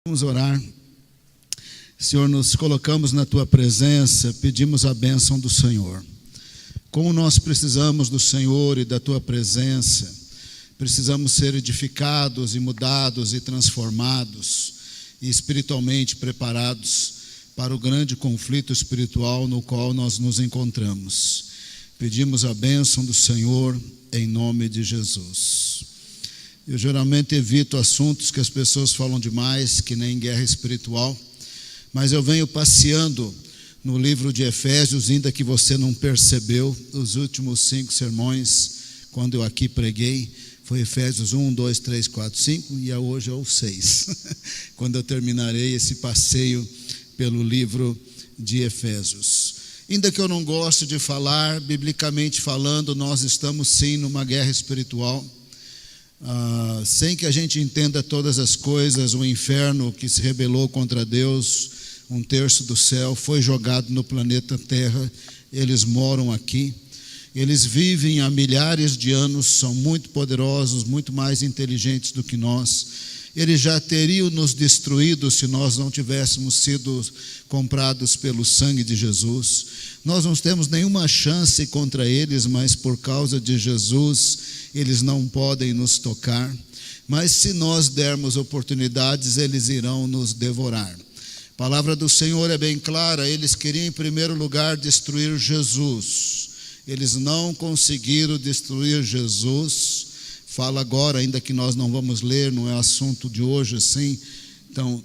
Vamos orar. Senhor, nos colocamos na Tua presença, pedimos a bênção do Senhor. Como nós precisamos do Senhor e da Tua presença, precisamos ser edificados e mudados e transformados e espiritualmente preparados para o grande conflito espiritual no qual nós nos encontramos. Pedimos a bênção do Senhor em nome de Jesus. Eu geralmente evito assuntos que as pessoas falam demais, que nem guerra espiritual, mas eu venho passeando no livro de Efésios, ainda que você não percebeu, os últimos 5 sermões, quando eu aqui preguei, foi Efésios 1, 2, 3, 4, 5, e hoje é o 6, quando eu terminarei esse passeio pelo livro de Efésios. Ainda que eu não goste de falar, biblicamente falando, nós estamos sim numa guerra espiritual. Sem que a gente entenda todas as coisas, o inferno que se rebelou contra Deus, 1/3 do céu, foi jogado no planeta Terra. Eles moram aqui, eles vivem há milhares de anos, são muito poderosos, muito mais inteligentes do que nós. Eles já teriam nos destruído se nós não tivéssemos sido comprados pelo sangue de Jesus. Nós não temos nenhuma chance contra eles, mas por causa de Jesus, eles não podem nos tocar. Mas se nós dermos oportunidades, eles irão nos devorar. A palavra do Senhor é bem clara, eles queriam em primeiro lugar destruir Jesus. Eles não conseguiram destruir Jesus. Fala agora, ainda que nós não vamos ler, não é assunto de hoje assim, então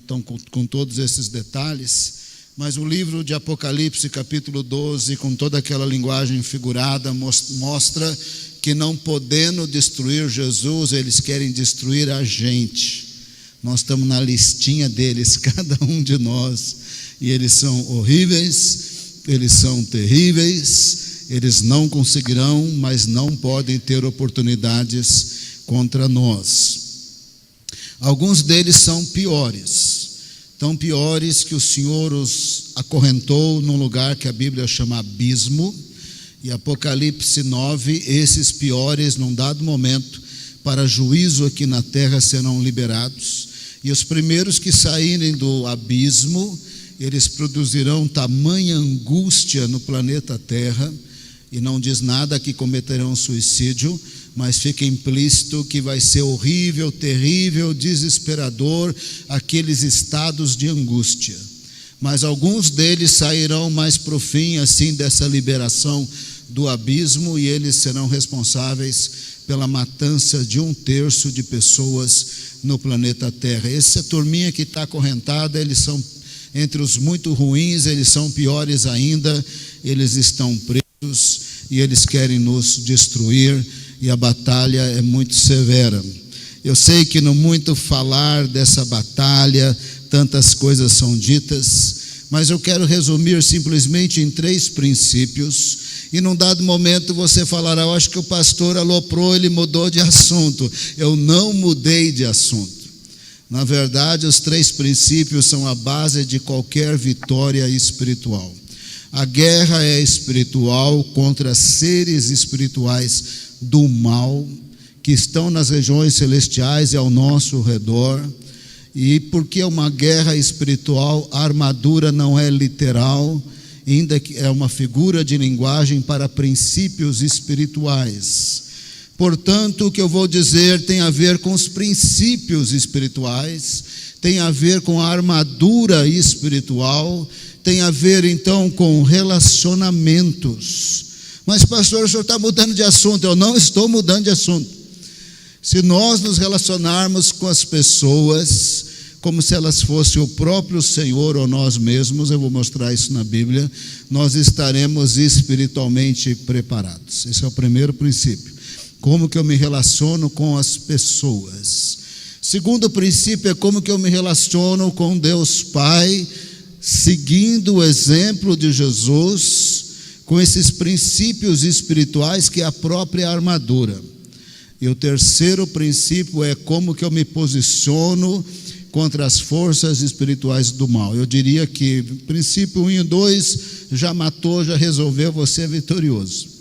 com todos esses detalhes, mas o livro de Apocalipse, capítulo 12, com toda aquela linguagem figurada, mostra que não podendo destruir Jesus, eles querem destruir a gente. Nós estamos na listinha deles, cada um de nós, e eles são horríveis, eles são terríveis, eles não conseguirão, mas não podem ter oportunidades contra nós. Alguns deles são piores, tão piores que o Senhor os acorrentou num lugar que a Bíblia chama abismo, e Apocalipse 9, esses piores, num dado momento, para juízo aqui na terra serão liberados, e os primeiros que saírem do abismo, eles produzirão tamanha angústia no planeta Terra, e não diz nada que cometerão suicídio, mas fica implícito que vai ser horrível, terrível, desesperador, aqueles estados de angústia. Mas alguns deles sairão mais pro fim, assim, dessa liberação do abismo, e eles serão responsáveis pela matança de 1/3 de pessoas no planeta Terra. Essa turminha que está acorrentada, eles são entre os muito ruins, eles são piores ainda, eles estão presos e eles querem nos destruir, e a batalha é muito severa. Eu sei que no muito falar dessa batalha, tantas coisas são ditas, mas eu quero resumir simplesmente em 3 princípios, e num dado momento você falará, eu acho que o pastor aloprou, ele mudou de assunto. Eu não mudei de assunto. Na verdade, os 3 princípios são a base de qualquer vitória espiritual. A guerra é espiritual contra seres espirituais do mal que estão nas regiões celestiais e ao nosso redor. E porque é uma guerra espiritual, a armadura não é literal, ainda que é uma figura de linguagem para princípios espirituais. Portanto, o que eu vou dizer tem a ver com os princípios espirituais, tem a ver com a armadura espiritual, tem a ver então com relacionamentos. Mas pastor, o senhor está mudando de assunto. Eu não estou mudando de assunto. Se nós nos relacionarmos com as pessoas como se elas fossem o próprio Senhor ou nós mesmos, eu vou mostrar isso na Bíblia, nós estaremos espiritualmente preparados. Esse é o primeiro princípio. Como que eu me relaciono com as pessoas. Segundo princípio é como que eu me relaciono com Deus Pai, seguindo o exemplo de Jesus, com esses princípios espirituais que é a própria armadura. E o terceiro princípio é como que eu me posiciono contra as forças espirituais do mal. Eu diria que princípio 1 e 2 já matou, já resolveu, você é vitorioso.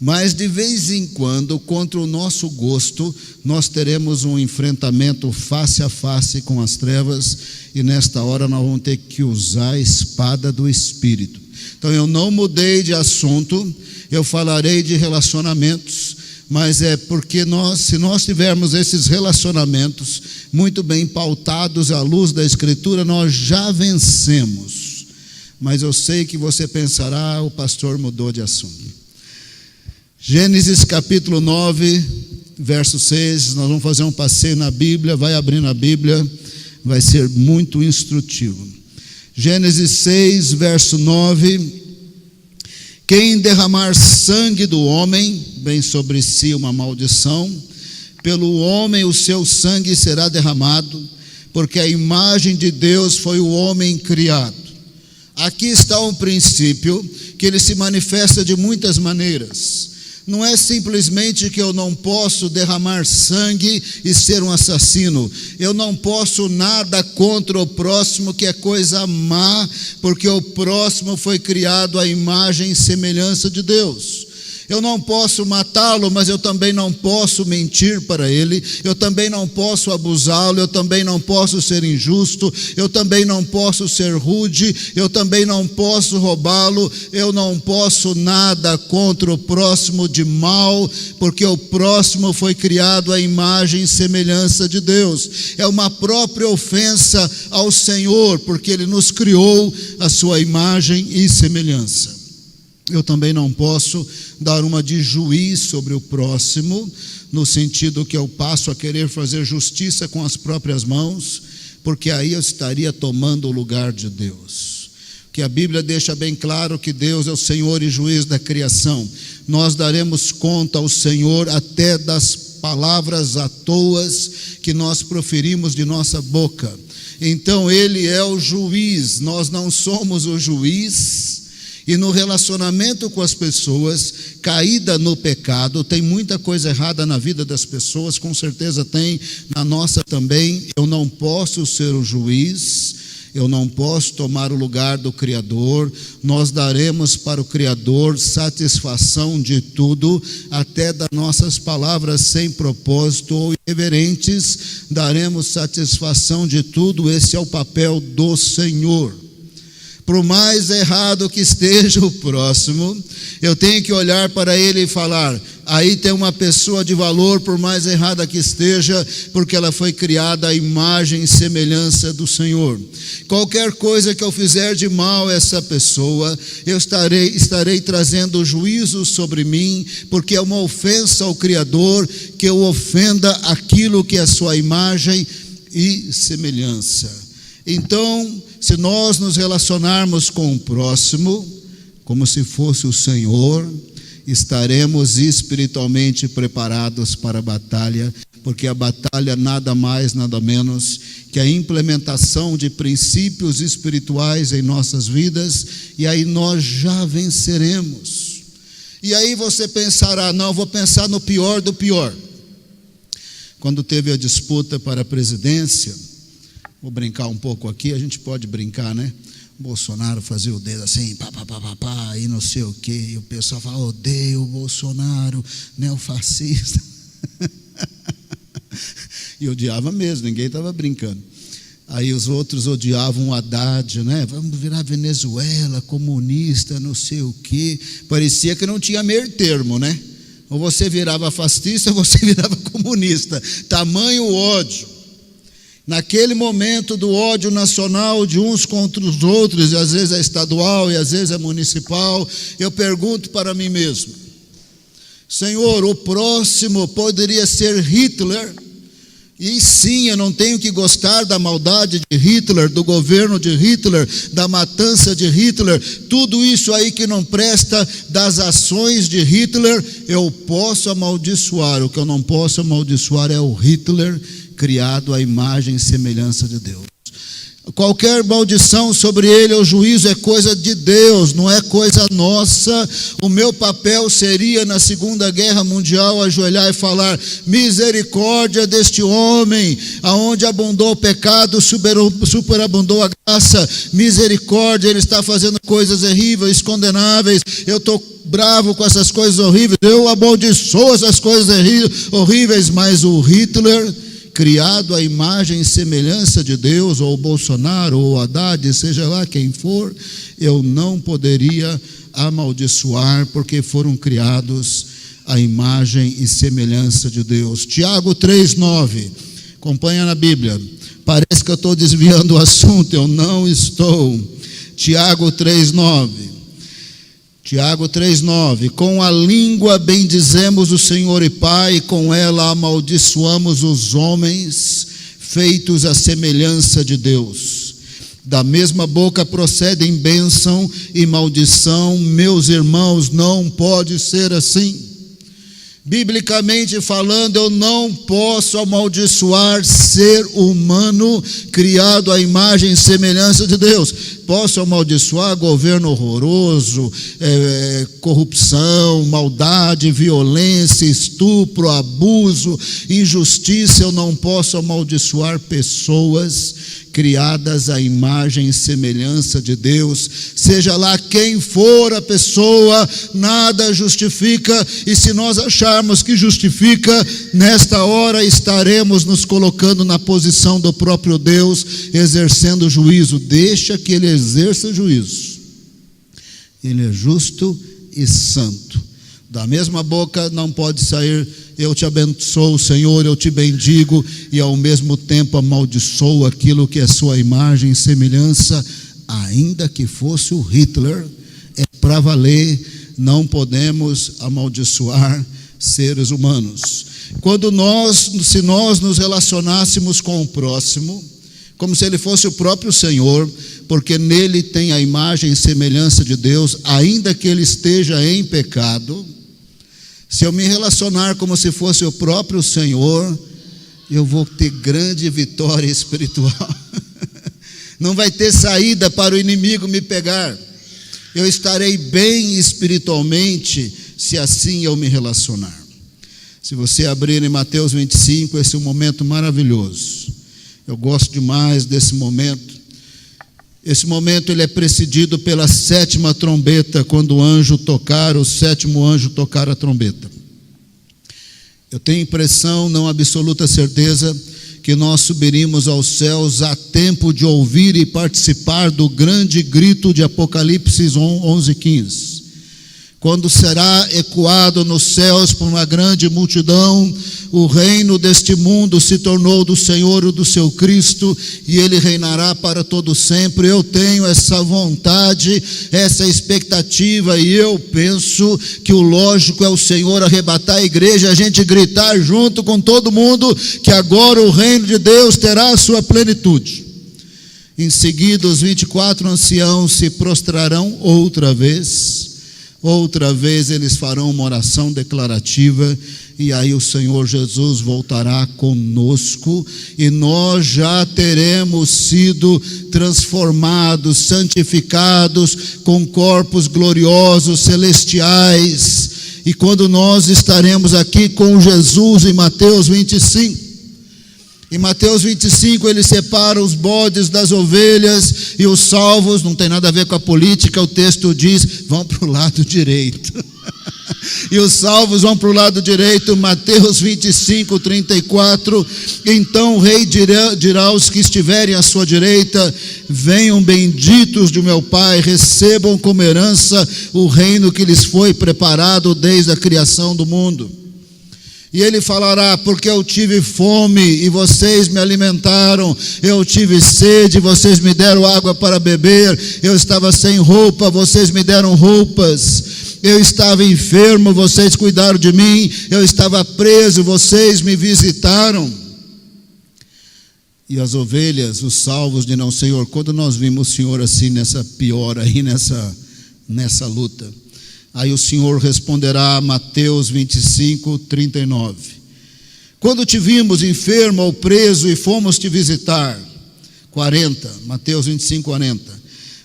Mas de vez em quando, contra o nosso gosto, nós teremos um enfrentamento face a face com as trevas, e nesta hora nós vamos ter que usar a espada do Espírito. Então eu não mudei de assunto, eu falarei de relacionamentos, mas é porque se nós tivermos esses relacionamentos muito bem pautados à luz da Escritura, nós já vencemos. Mas eu sei que você pensará, o pastor mudou de assunto. Gênesis capítulo 9, verso 6, nós vamos fazer um passeio na Bíblia, vai abrindo a Bíblia, vai ser muito instrutivo. Gênesis 6, verso 9: quem derramar sangue do homem, vem sobre si uma maldição, pelo homem o seu sangue será derramado, porque a imagem de Deus foi o homem criado. Aqui está um princípio que ele se manifesta de muitas maneiras. Não é simplesmente que eu não posso derramar sangue e ser um assassino. Eu não posso nada contra o próximo, que é coisa má, porque o próximo foi criado à imagem e semelhança de Deus. Eu não posso matá-lo, mas eu também não posso mentir para ele, eu também não posso abusá-lo, eu também não posso ser injusto, eu também não posso ser rude, eu também não posso roubá-lo, eu não posso nada contra o próximo de mal, porque o próximo foi criado à imagem e semelhança de Deus. É uma própria ofensa ao Senhor, porque Ele nos criou à sua imagem e semelhança. Eu também não posso dar uma de juiz sobre o próximo, no sentido que eu passo a querer fazer justiça com as próprias mãos, porque aí eu estaria tomando o lugar de Deus. Que a Bíblia deixa bem claro que Deus é o Senhor e juiz da criação. Nós daremos conta ao Senhor até das palavras à toa que nós proferimos de nossa boca. Então Ele é o juiz, nós não somos o juiz. E no relacionamento com as pessoas, caída no pecado, tem muita coisa errada na vida das pessoas, com certeza tem na nossa também. Eu não posso ser o juiz, eu não posso tomar o lugar do Criador. Nós daremos para o Criador satisfação de tudo, até das nossas palavras sem propósito ou irreverentes, daremos satisfação de tudo. Esse é o papel do Senhor. Por mais errado que esteja o próximo, eu tenho que olhar para ele e falar: aí tem uma pessoa de valor, por mais errada que esteja, porque ela foi criada à imagem e semelhança do Senhor. Qualquer coisa que eu fizer de mal a essa pessoa, eu estarei trazendo juízo sobre mim, porque é uma ofensa ao Criador que eu ofenda aquilo que é a sua imagem e semelhança. Então, se nós nos relacionarmos com o próximo como se fosse o Senhor, estaremos espiritualmente preparados para a batalha, porque a batalha nada mais, nada menos que a implementação de princípios espirituais em nossas vidas, e aí nós já venceremos. E aí você pensará: não, vou pensar no pior do pior. Quando teve a disputa para a presidência, vou brincar um pouco aqui, a gente pode brincar, né? Bolsonaro fazia o dedo assim, pá, e não sei o quê, e o pessoal fala: odeio o Bolsonaro, neofascista. E odiava mesmo, ninguém estava brincando. Aí os outros odiavam o Haddad, né? Vamos virar Venezuela, comunista, não sei o quê. Parecia que não tinha meio termo, né? Ou você virava fascista, ou você virava comunista. Tamanho ódio. Naquele momento do ódio nacional de uns contra os outros, e às vezes é estadual e às vezes é municipal, eu pergunto para mim mesmo: Senhor, o próximo poderia ser Hitler? E sim, eu não tenho que gostar da maldade de Hitler, do governo de Hitler, da matança de Hitler, tudo isso aí que não presta, das ações de Hitler, eu posso amaldiçoar. O que eu não posso amaldiçoar é o Hitler criado à imagem e semelhança de Deus. Qualquer maldição sobre ele ou juízo é coisa de Deus, não é coisa nossa. O meu papel seria, na Segunda Guerra Mundial, ajoelhar e falar: misericórdia deste homem, aonde abundou o pecado, superabundou a graça. Misericórdia, ele está fazendo coisas terríveis, condenáveis. Eu estou bravo com essas coisas horríveis, eu amaldiçoo essas coisas horríveis. Mas o Hitler, criado à imagem e semelhança de Deus, ou o Bolsonaro, ou o Haddad, seja lá quem for, eu não poderia amaldiçoar, porque foram criados à imagem e semelhança de Deus. Tiago 3,9, acompanha na Bíblia. Parece que eu estou desviando o assunto, eu não estou. Tiago 3,9. Tiago 3,9, com a língua bendizemos o Senhor e Pai, com ela amaldiçoamos os homens, feitos à semelhança de Deus. Da mesma boca procedem bênção e maldição. Meus irmãos, não pode ser assim. Biblicamente falando, eu não posso amaldiçoar ser humano criado à imagem e semelhança de Deus. Posso amaldiçoar governo horroroso, corrupção, maldade, violência, estupro, abuso, injustiça. Eu não posso amaldiçoar pessoas criadas à imagem e semelhança de Deus. Seja lá quem for a pessoa, nada justifica. E se nós acharmos que justifica, nesta hora estaremos nos colocando na posição do próprio Deus, exercendo juízo. Deixa que ele exerça juízo. Ele é justo e santo. Da mesma boca não pode sair: eu te abençoo, Senhor, eu te bendigo, e ao mesmo tempo amaldiçoo aquilo que é sua imagem e semelhança. Ainda que fosse o Hitler, é para valer. Não podemos amaldiçoar seres humanos. Se nós nos relacionássemos com o próximo como se ele fosse o próprio Senhor, porque nele tem a imagem e semelhança de Deus, ainda que ele esteja em pecado, se eu me relacionar como se fosse o próprio Senhor, eu vou ter grande vitória espiritual. Não vai ter saída para o inimigo me pegar. Eu estarei bem espiritualmente se assim eu me relacionar. Se você abrir em Mateus 25, esse é um momento maravilhoso. Eu gosto demais desse momento. Esse momento ele é precedido pela 7ª trombeta, quando o sétimo anjo tocar a trombeta. Eu tenho impressão, não absoluta certeza, que nós subiríamos aos céus a tempo de ouvir e participar do grande grito de Apocalipse 11:15. Quando será ecoado nos céus por uma grande multidão: o reino deste mundo se tornou do Senhor e do seu Cristo, e ele reinará para todo sempre. Eu tenho essa vontade, essa expectativa, e eu penso que o lógico é o Senhor arrebatar a igreja, a gente gritar junto com todo mundo que agora o reino de Deus terá a sua plenitude. Em seguida, os 24 anciãos se prostrarão outra vez eles farão uma oração declarativa, e aí o Senhor Jesus voltará conosco, e nós já teremos sido transformados, santificados, com corpos gloriosos, celestiais. E quando nós estaremos aqui com Jesus em Mateus 25, em Mateus 25 ele separa os bodes das ovelhas, e os salvos, não tem nada a ver com a política, o texto diz, vão para o lado direito. E os salvos vão para o lado direito. Mateus 25, 34, então o rei dirá aos que estiverem à sua direita: venham benditos de meu Pai, recebam como herança o reino que lhes foi preparado desde a criação do mundo. E ele falará: porque eu tive fome e vocês me alimentaram, eu tive sede e vocês me deram água para beber, eu estava sem roupa, vocês me deram roupas, eu estava enfermo, vocês cuidaram de mim, eu estava preso, vocês me visitaram. E as ovelhas, os salvos, dirão: Senhor, quando nós vimos o Senhor assim nessa pior aí, nessa luta? Aí o Senhor responderá, Mateus 25, 39. Quando te vimos enfermo ou preso e fomos te visitar? 40, Mateus 25, 40.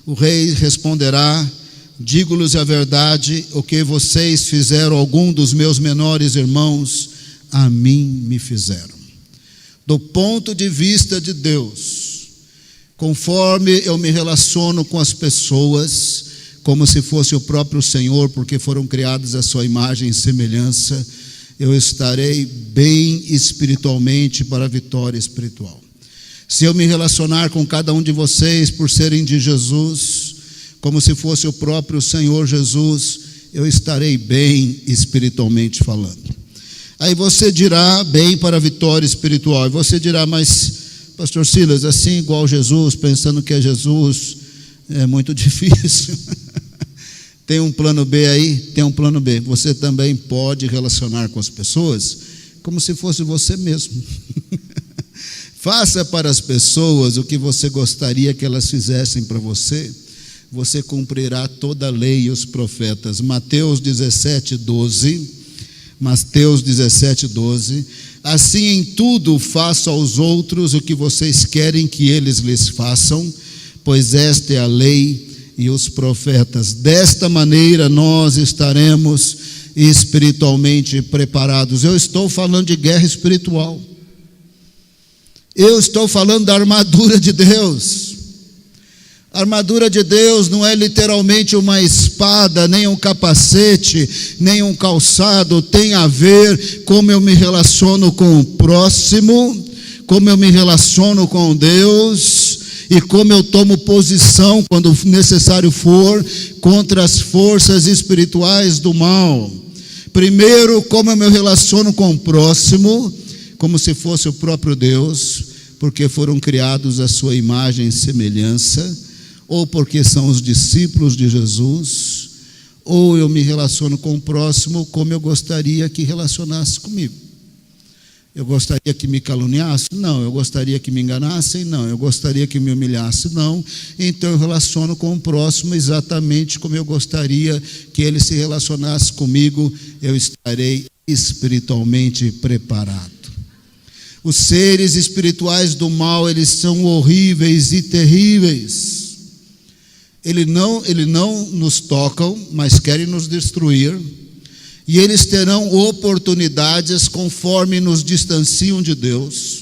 O rei responderá: digo-lhes a verdade, o que vocês fizeram a algum dos meus menores irmãos, a mim me fizeram. Do ponto de vista de Deus, conforme eu me relaciono com as pessoas, como se fosse o próprio Senhor, porque foram criados à sua imagem e semelhança, eu estarei bem espiritualmente para a vitória espiritual. Se eu me relacionar com cada um de vocês por serem de Jesus, como se fosse o próprio Senhor Jesus, eu estarei bem espiritualmente falando. Aí você dirá, bem para a vitória espiritual. E você dirá, mas pastor Silas, assim igual Jesus, pensando que é Jesus, é muito difícil. Tem um plano B aí? Tem um plano B. Você também pode relacionar com as pessoas como se fosse você mesmo. Faça para as pessoas o que você gostaria que elas fizessem para você. Você cumprirá toda a lei e os profetas. Mateus 17, 12. Mateus 17, 12. Assim em tudo faça aos outros o que vocês querem que eles lhes façam, pois esta é a lei e os profetas. Desta maneira nós estaremos espiritualmente preparados. Eu estou falando de guerra espiritual. Eu estou falando da armadura de Deus. A armadura de Deus não é literalmente uma espada, nem um capacete, nem um calçado. Tem a ver como eu me relaciono com o próximo, como eu me relaciono com Deus e como eu tomo posição, quando necessário for, contra as forças espirituais do mal. Primeiro, como eu me relaciono com o próximo, como se fosse o próprio Deus, porque foram criados à sua imagem e semelhança, ou porque são os discípulos de Jesus, ou eu me relaciono com o próximo como eu gostaria que relacionasse comigo. Eu gostaria que me caluniasse? Não. Eu gostaria que me enganassem? Não. Eu gostaria que me humilhasse? Não. Então eu relaciono com o próximo exatamente como eu gostaria que ele se relacionasse comigo. Eu estarei espiritualmente preparado. Os seres espirituais do mal, eles são horríveis e terríveis. Eles não nos tocam, mas querem nos destruir. E eles terão oportunidades conforme nos distanciam de Deus.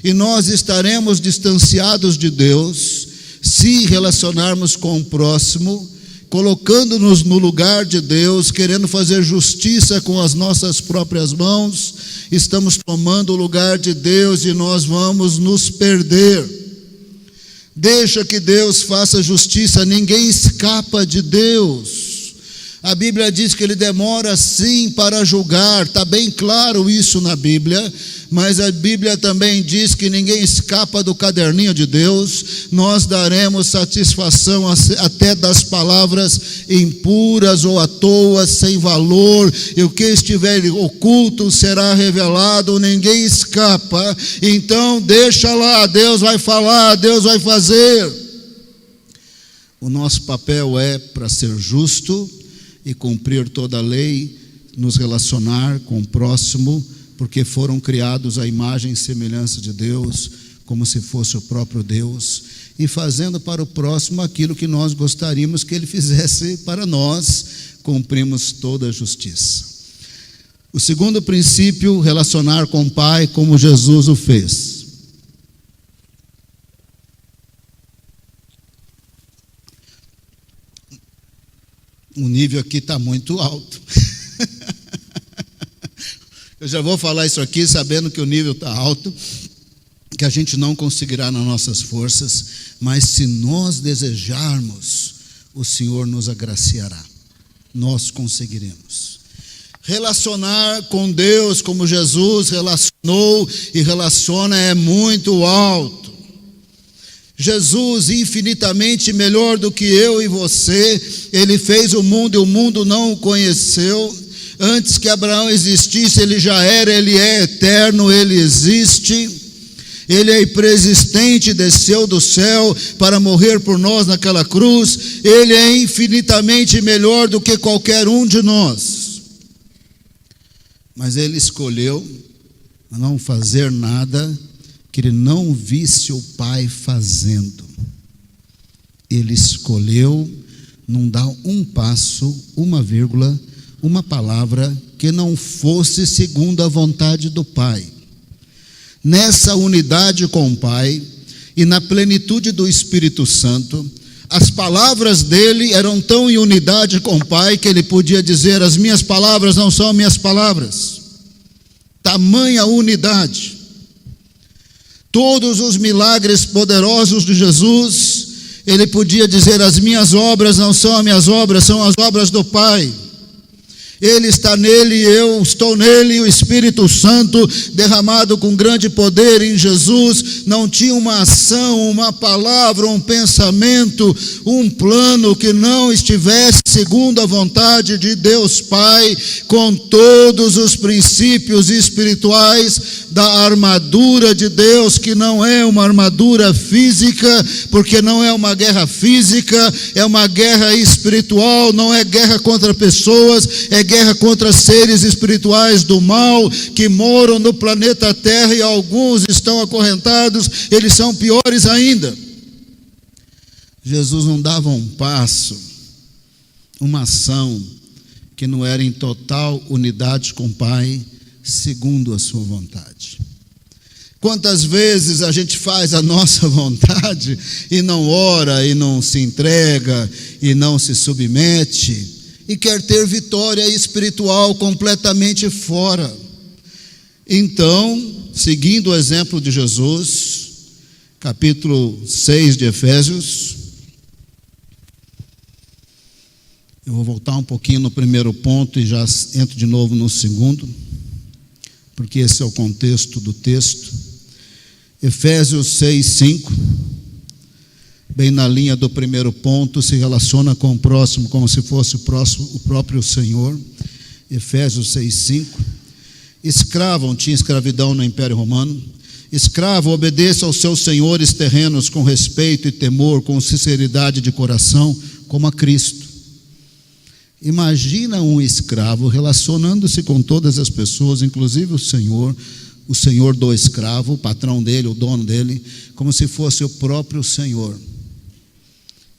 E nós estaremos distanciados de Deus se relacionarmos com o próximo, colocando-nos no lugar de Deus, querendo fazer justiça com as nossas próprias mãos. Estamos tomando o lugar de Deus e nós vamos nos perder. Deixa que Deus faça justiça, ninguém escapa de Deus. A Bíblia diz que Ele demora sim para julgar, está bem claro isso na Bíblia, mas a Bíblia também diz que ninguém escapa do caderninho de Deus. Nós daremos satisfação até das palavras impuras ou à toa, sem valor, e o que estiver oculto será revelado, ninguém escapa. Então deixa lá, Deus vai falar, Deus vai fazer. O nosso papel é para ser justo e cumprir toda a lei, nos relacionar com o próximo, porque foram criados à imagem e semelhança de Deus, como se fosse o próprio Deus, e fazendo para o próximo aquilo que nós gostaríamos que ele fizesse para nós, cumprimos toda a justiça. O segundo princípio, relacionar com o Pai como Jesus o fez. O nível aqui está muito alto. Eu já vou falar isso aqui sabendo que o nível está alto, que a gente não conseguirá nas nossas forças, mas se nós desejarmos, o Senhor nos agraciará. Nós conseguiremos. Relacionar com Deus como Jesus relacionou e relaciona é muito alto. Jesus, infinitamente melhor do que eu e você, Ele fez o mundo e o mundo não o conheceu. Antes que Abraão existisse, Ele já era, Ele é eterno, Ele existe. Ele é preexistente, desceu do céu para morrer por nós naquela cruz. Ele é infinitamente melhor do que qualquer um de nós. Mas Ele escolheu não fazer nada que ele não visse o Pai fazendo. Ele escolheu não dar um passo, uma vírgula, uma palavra que não fosse segundo a vontade do Pai. Nessa unidade com o Pai e na plenitude do Espírito Santo, as palavras dele eram tão em unidade com o Pai que ele podia dizer: as minhas palavras não são minhas palavras. Tamanha unidade. Todos os milagres poderosos de Jesus, ele podia dizer: as minhas obras não são as minhas obras, são as obras do Pai. Ele está nele, eu estou nele, e o Espírito Santo derramado com grande poder em Jesus não tinha uma ação, uma palavra, um pensamento, um plano que não estivesse segundo a vontade de Deus Pai, com todos os princípios espirituais da armadura de Deus, que não é uma armadura física, porque não é uma guerra física, é uma guerra espiritual, não é guerra contra pessoas, é guerra contra seres espirituais do mal que moram no planeta Terra, e alguns estão acorrentados, eles são piores ainda. Jesus não dava um passo, uma ação que não era em total unidade com o Pai, segundo a sua vontade. Quantas vezes a gente faz a nossa vontade e não ora, e não se entrega, e não se submete, e quer ter vitória espiritual completamente fora. Então, seguindo o exemplo de Jesus, capítulo 6 de Efésios, eu vou voltar um pouquinho no primeiro ponto e já entro de novo no segundo, porque esse é o contexto do texto. Efésios 6, 5, bem na linha do primeiro ponto, se relaciona com o próximo como se fosse o próprio Senhor. Efésios 6, 5. Escravo, tinha escravidão no Império Romano. Escravo, obedeça aos seus senhores terrenos com respeito e temor, com sinceridade de coração, como a Cristo. Imagina um escravo relacionando-se com todas as pessoas, inclusive o senhor do escravo, o patrão dele, o dono dele, como se fosse o próprio Senhor.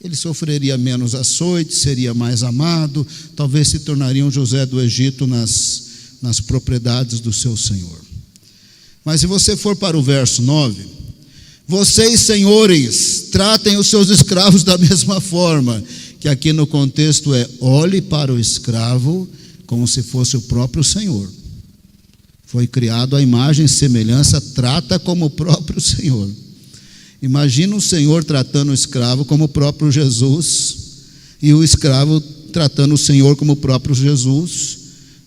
Ele sofreria menos açoite, seria mais amado, talvez se tornaria um José do Egito nas propriedades do seu Senhor. Mas se você for para o verso 9, vocês, senhores, tratem os seus escravos da mesma forma, que aqui no contexto é: olhe para o escravo como se fosse o próprio Senhor. Foi criado à imagem e semelhança, trata como o próprio Senhor. Imagina o Senhor tratando o escravo como o próprio Jesus, e o escravo tratando o Senhor como o próprio Jesus.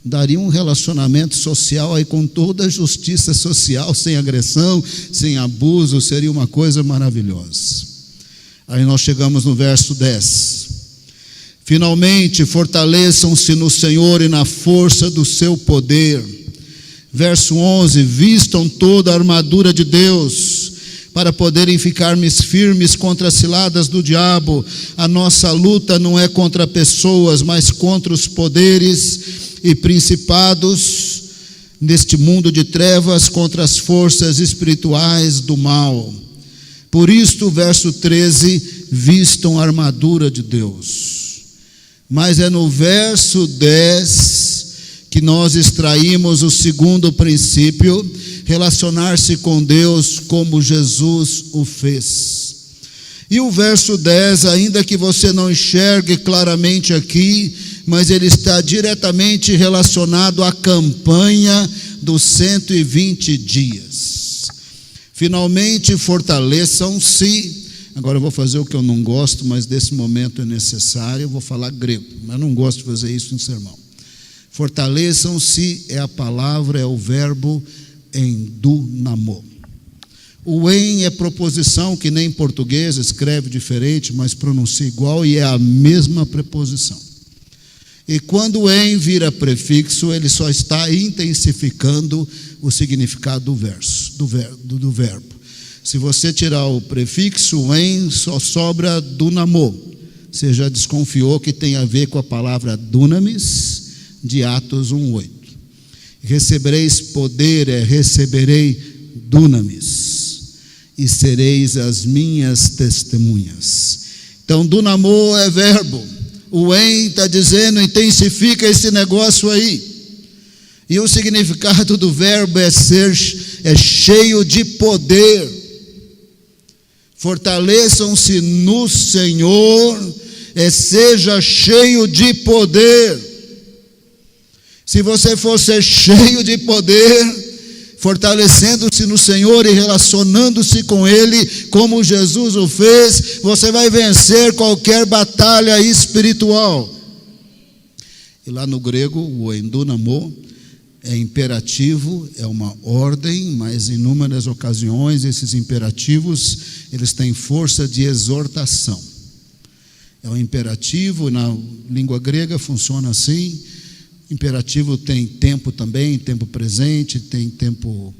Daria um relacionamento social aí com toda a justiça social, sem agressão, sem abuso, seria uma coisa maravilhosa. Aí nós chegamos no verso 10. Finalmente, fortaleçam-se no Senhor e na força do seu poder. Verso 11, vistam toda a armadura de Deus, para poderem ficar firmes contra as ciladas do diabo. A nossa luta não é contra pessoas, mas contra os poderes e principados neste mundo de trevas, contra as forças espirituais do mal. Por isto, verso 13, vistam a armadura de Deus. Mas é no verso 10 que nós extraímos o segundo princípio: relacionar-se com Deus como Jesus o fez. E o verso 10, ainda que você não enxergue claramente aqui, mas ele está diretamente relacionado à campanha dos 120 dias. Finalmente, fortaleçam-se. Agora eu vou fazer o que eu não gosto, mas desse momento é necessário. Eu vou falar grego, mas não gosto de fazer isso em sermão. Fortaleçam-se é a palavra, é o verbo endunamo. O em é proposição, que nem em português, escreve diferente, mas pronuncia igual, e é a mesma preposição. E quando o em vira prefixo, ele só está intensificando o significado do verbo. Se você tirar o prefixo, o em, só sobra dunamo. Você já desconfiou que tem a ver com a palavra dunamis, de Atos 1:8. Recebereis poder, receberei dunamis. e sereis as minhas testemunhas. Então, dunamô é verbo. O em está dizendo, intensifica esse negócio aí. E o significado do verbo é cheio de poder. Fortaleçam-se no Senhor, seja cheio de poder. Se você for ser cheio de poder, fortalecendo-se no Senhor e relacionando-se com Ele, como Jesus o fez, você vai vencer qualquer batalha espiritual. E lá no grego, o endunamô é imperativo, é uma ordem, mas em inúmeras ocasiões esses imperativos, eles têm força de exortação. É um imperativo, na língua grega funciona assim. Imperativo tem tempo também, tempo presente, tem tempo,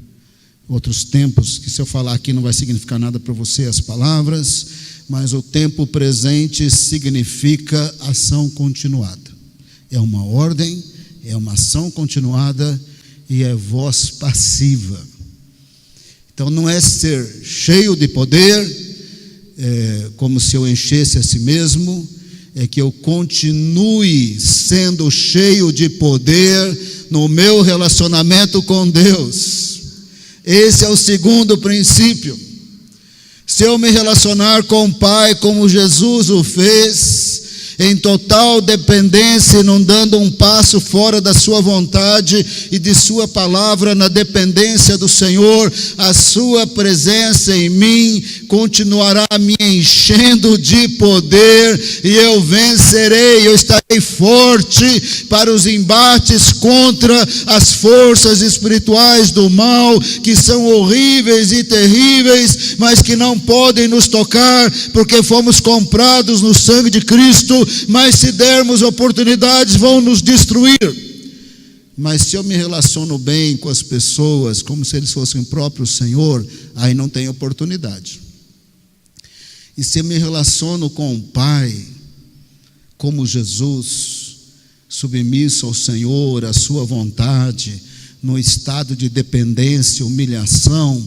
outros tempos, que se eu falar aqui não vai significar nada para você as palavras, mas o tempo presente significa ação continuada. É uma ordem, é uma ação continuada e é voz passiva. Então não é ser cheio de poder, como se eu enchesse a si mesmo, é que eu continue sendo cheio de poder no meu relacionamento com Deus. Esse é o segundo princípio. Se eu me relacionar com o Pai como Jesus o fez, em total dependência, não dando um passo fora da sua vontade e de sua palavra, na dependência do Senhor, a sua presença em mim continuará me enchendo de poder e eu vencerei, eu estarei forte para os embates contra as forças espirituais do mal, que são horríveis e terríveis, mas que não podem nos tocar, porque fomos comprados no sangue de Cristo. Mas se dermos oportunidades, vão nos destruir. Mas se eu me relaciono bem com as pessoas, como se eles fossem o próprio Senhor, aí não tem oportunidade. E se eu me relaciono com o Pai, como Jesus, submisso ao Senhor, à sua vontade, no estado de dependência, humilhação,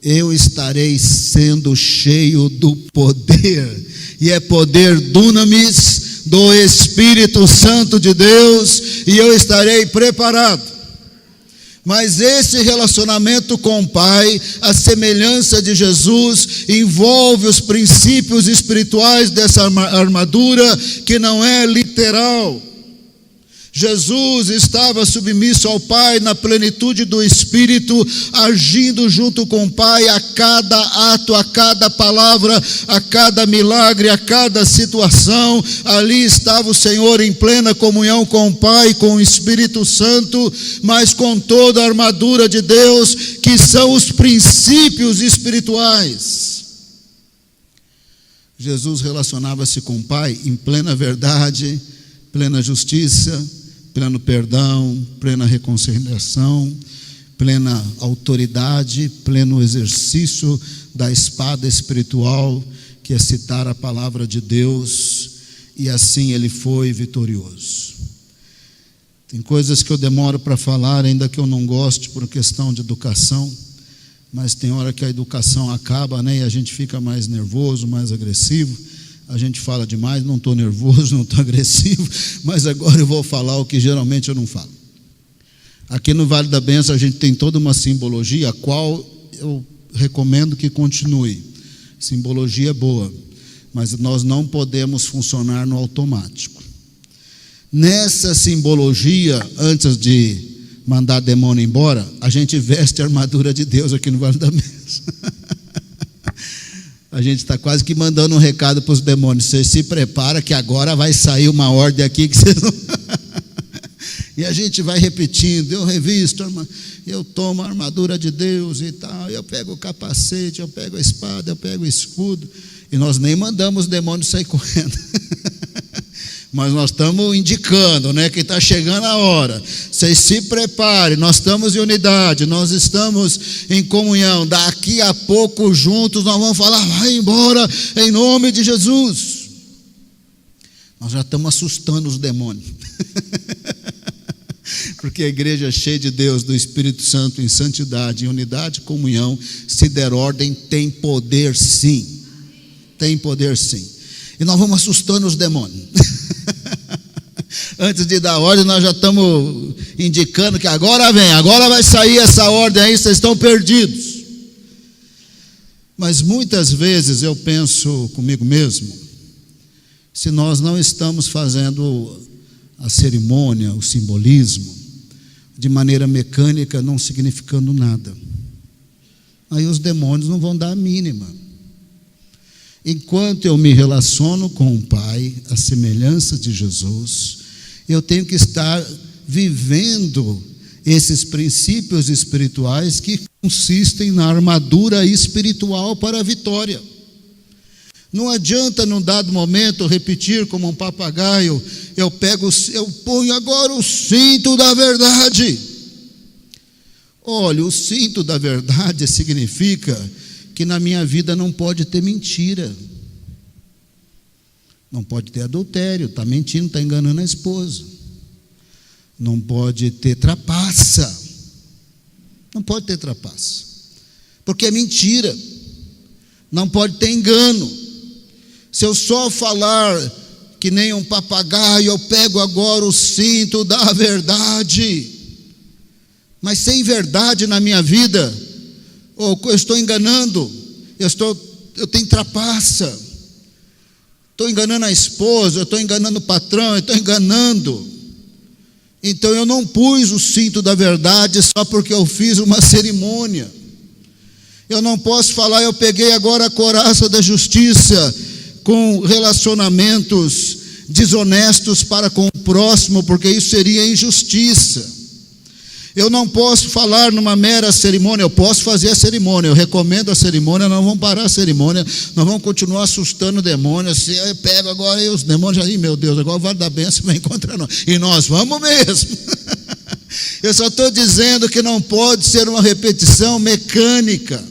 eu estarei sendo cheio do poder, e é poder dunamis do Espírito Santo de Deus, e eu estarei preparado. Mas esse relacionamento com o Pai, a semelhança de Jesus, envolve os princípios espirituais dessa armadura, que não é literal. Jesus estava submisso ao Pai na plenitude do Espírito, agindo junto com o Pai a cada ato, a cada palavra, a cada milagre, a cada situação. Ali estava o Senhor em plena comunhão com o Pai, com o Espírito Santo, mas com toda a armadura de Deus, que são os princípios espirituais. Jesus relacionava-se com o Pai em plena verdade, plena justiça, pleno perdão, plena reconciliação, plena autoridade, pleno exercício da espada espiritual, que é citar a palavra de Deus, e assim ele foi vitorioso. Tem coisas que eu demoro para falar, ainda que eu não goste por questão de educação, mas tem hora que a educação acaba, né, e a gente fica mais nervoso, mais agressivo. A gente fala demais, não estou nervoso, não estou agressivo, mas agora eu vou falar o que geralmente eu não falo. Aqui no Vale da Bênção a gente tem toda uma simbologia, a qual eu recomendo que continue. Simbologia boa, mas nós não podemos funcionar no automático. Nessa simbologia, antes de mandar demônio embora, a gente veste a armadura de Deus aqui no Vale da Bênção. A gente está quase que mandando um recado para os demônios: vocês se preparam que agora vai sair uma ordem aqui que vocês não... E a gente vai repetindo: eu revisto, eu tomo a armadura de Deus e tal, eu pego o capacete, eu pego a espada, eu pego o escudo. E nós nem mandamos os demônios sair correndo. Mas nós estamos indicando, né, que está chegando a hora. Vocês se preparem, nós estamos em unidade, nós estamos em comunhão. Daqui a pouco juntos nós vamos falar: vai embora em nome de Jesus. Nós já estamos assustando os demônios. Porque a igreja é cheia de Deus, do Espírito Santo, em santidade, em unidade, comunhão, se der ordem, tem poder sim. Tem poder sim. E nós vamos assustando os demônios. Antes de dar ordem, nós já estamos indicando que agora vem, agora vai sair essa ordem aí, vocês estão perdidos. Mas muitas vezes eu penso comigo mesmo, se nós não estamos fazendo a cerimônia, o simbolismo, de maneira mecânica, não significando nada, aí os demônios não vão dar a mínima. Enquanto eu me relaciono com o Pai, a semelhança de Jesus, eu tenho que estar vivendo esses princípios espirituais que consistem na armadura espiritual para a vitória. Não adianta num dado momento repetir como um papagaio, eu ponho agora o cinto da verdade. Olha, o cinto da verdade significa que na minha vida não pode ter mentira. Não pode ter adultério, está mentindo, está enganando a esposa. Não pode ter trapaça. Não pode ter trapaça. Porque é mentira. Não pode ter engano. Se eu só falar que nem um papagaio, eu pego agora o cinto da verdade. Mas sem verdade na minha vida, eu estou enganando, eu tenho trapaça. Estou enganando a esposa, eu estou enganando o patrão, eu estou enganando. Então eu não pus o cinto da verdade só porque eu fiz uma cerimônia. Eu não posso falar, eu peguei agora a couraça da justiça com relacionamentos desonestos para com o próximo, porque isso seria injustiça. Eu não posso falar numa mera cerimônia, eu posso fazer a cerimônia, eu recomendo a cerimônia, nós vamos parar a cerimônia, nós vamos continuar assustando o demônio, assim, eu pego agora e os demônios, aí meu Deus, agora o vale da bênção vai encontrar nós, e nós vamos mesmo. Eu só estou dizendo que não pode ser uma repetição mecânica.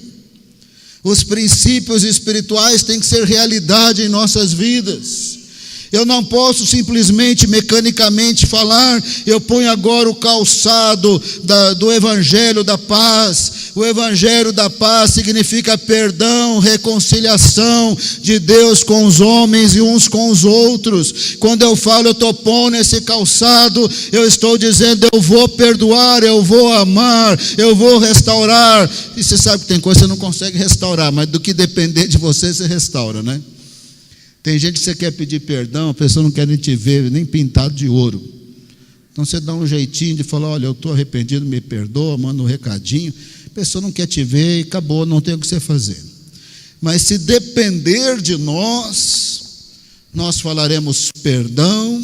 Os princípios espirituais têm que ser realidade em nossas vidas. Eu não posso simplesmente, mecanicamente falar, eu ponho agora o calçado do Evangelho da Paz. O Evangelho da Paz significa perdão, reconciliação de Deus com os homens e uns com os outros. Quando eu falo, eu estou pondo esse calçado, eu estou dizendo, eu vou perdoar, eu vou amar, eu vou restaurar. E você sabe que tem coisa que você não consegue restaurar, mas do que depender de você, você restaura, né? Tem gente que você quer pedir perdão, a pessoa não quer nem te ver, nem pintado de ouro. Então você dá um jeitinho de falar, olha, eu estou arrependido, me perdoa, manda um recadinho. A pessoa não quer te ver e acabou, não tem o que você fazer. Mas se depender de nós, nós falaremos perdão,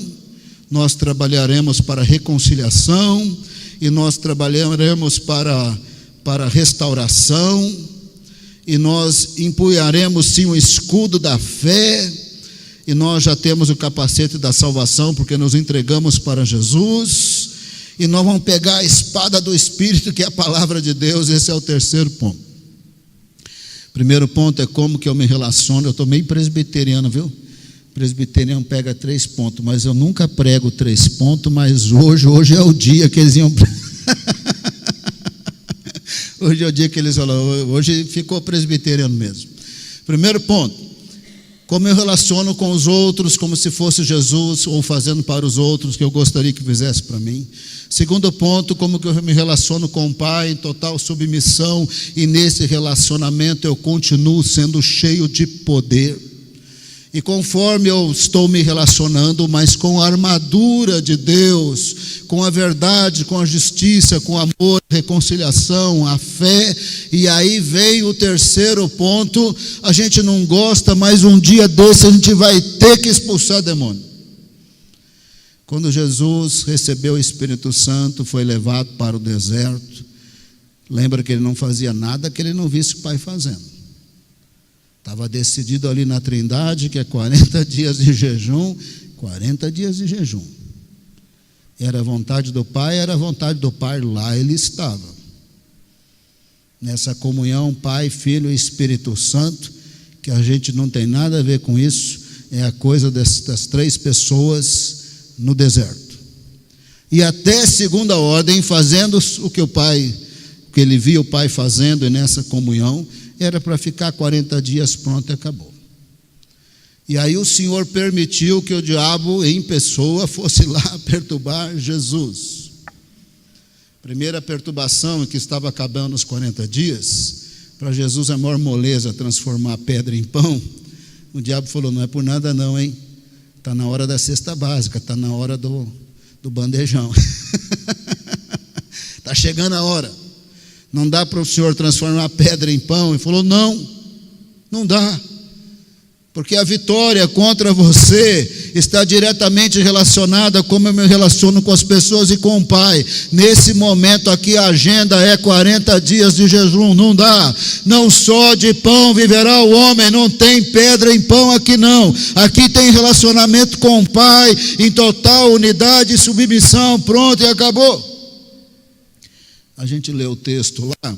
nós trabalharemos para reconciliação e nós trabalharemos para restauração e nós empunharemos sim o escudo da fé. E nós já temos o capacete da salvação, porque nos entregamos para Jesus, e nós vamos pegar a espada do Espírito, que é a palavra de Deus. Esse é o terceiro ponto. Primeiro ponto é como que eu me relaciono. Eu estou meio presbiteriano, viu? Presbiteriano pega 3 pontos, mas eu nunca prego 3 pontos, mas hoje é o dia que eles iam... Hoje é o dia que eles falam, hoje ficou presbiteriano mesmo. Primeiro ponto, como eu relaciono com os outros, como se fosse Jesus, ou fazendo para os outros, que eu gostaria que fizesse para mim. Segundo ponto, como que eu me relaciono com o Pai, em total submissão, e nesse relacionamento eu continuo sendo cheio de poder. E conforme eu estou me relacionando, mas com a armadura de Deus, com a verdade, com a justiça, com o amor, a reconciliação, a fé, e aí vem o terceiro ponto, a gente não gosta, mas um dia desse a gente vai ter que expulsar demônio. Quando Jesus recebeu o Espírito Santo, foi levado para o deserto, lembra que ele não fazia nada que ele não visse o Pai fazendo. Estava decidido ali na Trindade que é 40 dias de jejum, 40 dias de jejum. Era a vontade do Pai, era a vontade do Pai, lá ele estava. Nessa comunhão, Pai, Filho e Espírito Santo, que a gente não tem nada a ver com isso, é a coisa das 3 pessoas no deserto. E até segunda ordem, fazendo o que ele via o Pai fazendo, e nessa comunhão, era para ficar 40 dias pronto e acabou. E aí o Senhor permitiu que o diabo em pessoa fosse lá perturbar Jesus. Primeira perturbação em que estava acabando os 40 dias, para Jesus a maior moleza transformar a pedra em pão. O diabo falou: não é por nada não, hein? Está na hora da cesta básica, está na hora do bandejão. Está chegando a hora. Não dá para o Senhor transformar a pedra em pão. Ele falou: não dá. Porque a vitória contra você está diretamente relacionada a como eu me relaciono com as pessoas e com o Pai. Nesse momento aqui a agenda é 40 dias de jejum, não dá. Não só de pão viverá o homem, não tem pedra em pão aqui não. Aqui tem relacionamento com o Pai, em total unidade e submissão, pronto e acabou. A gente lê o texto lá,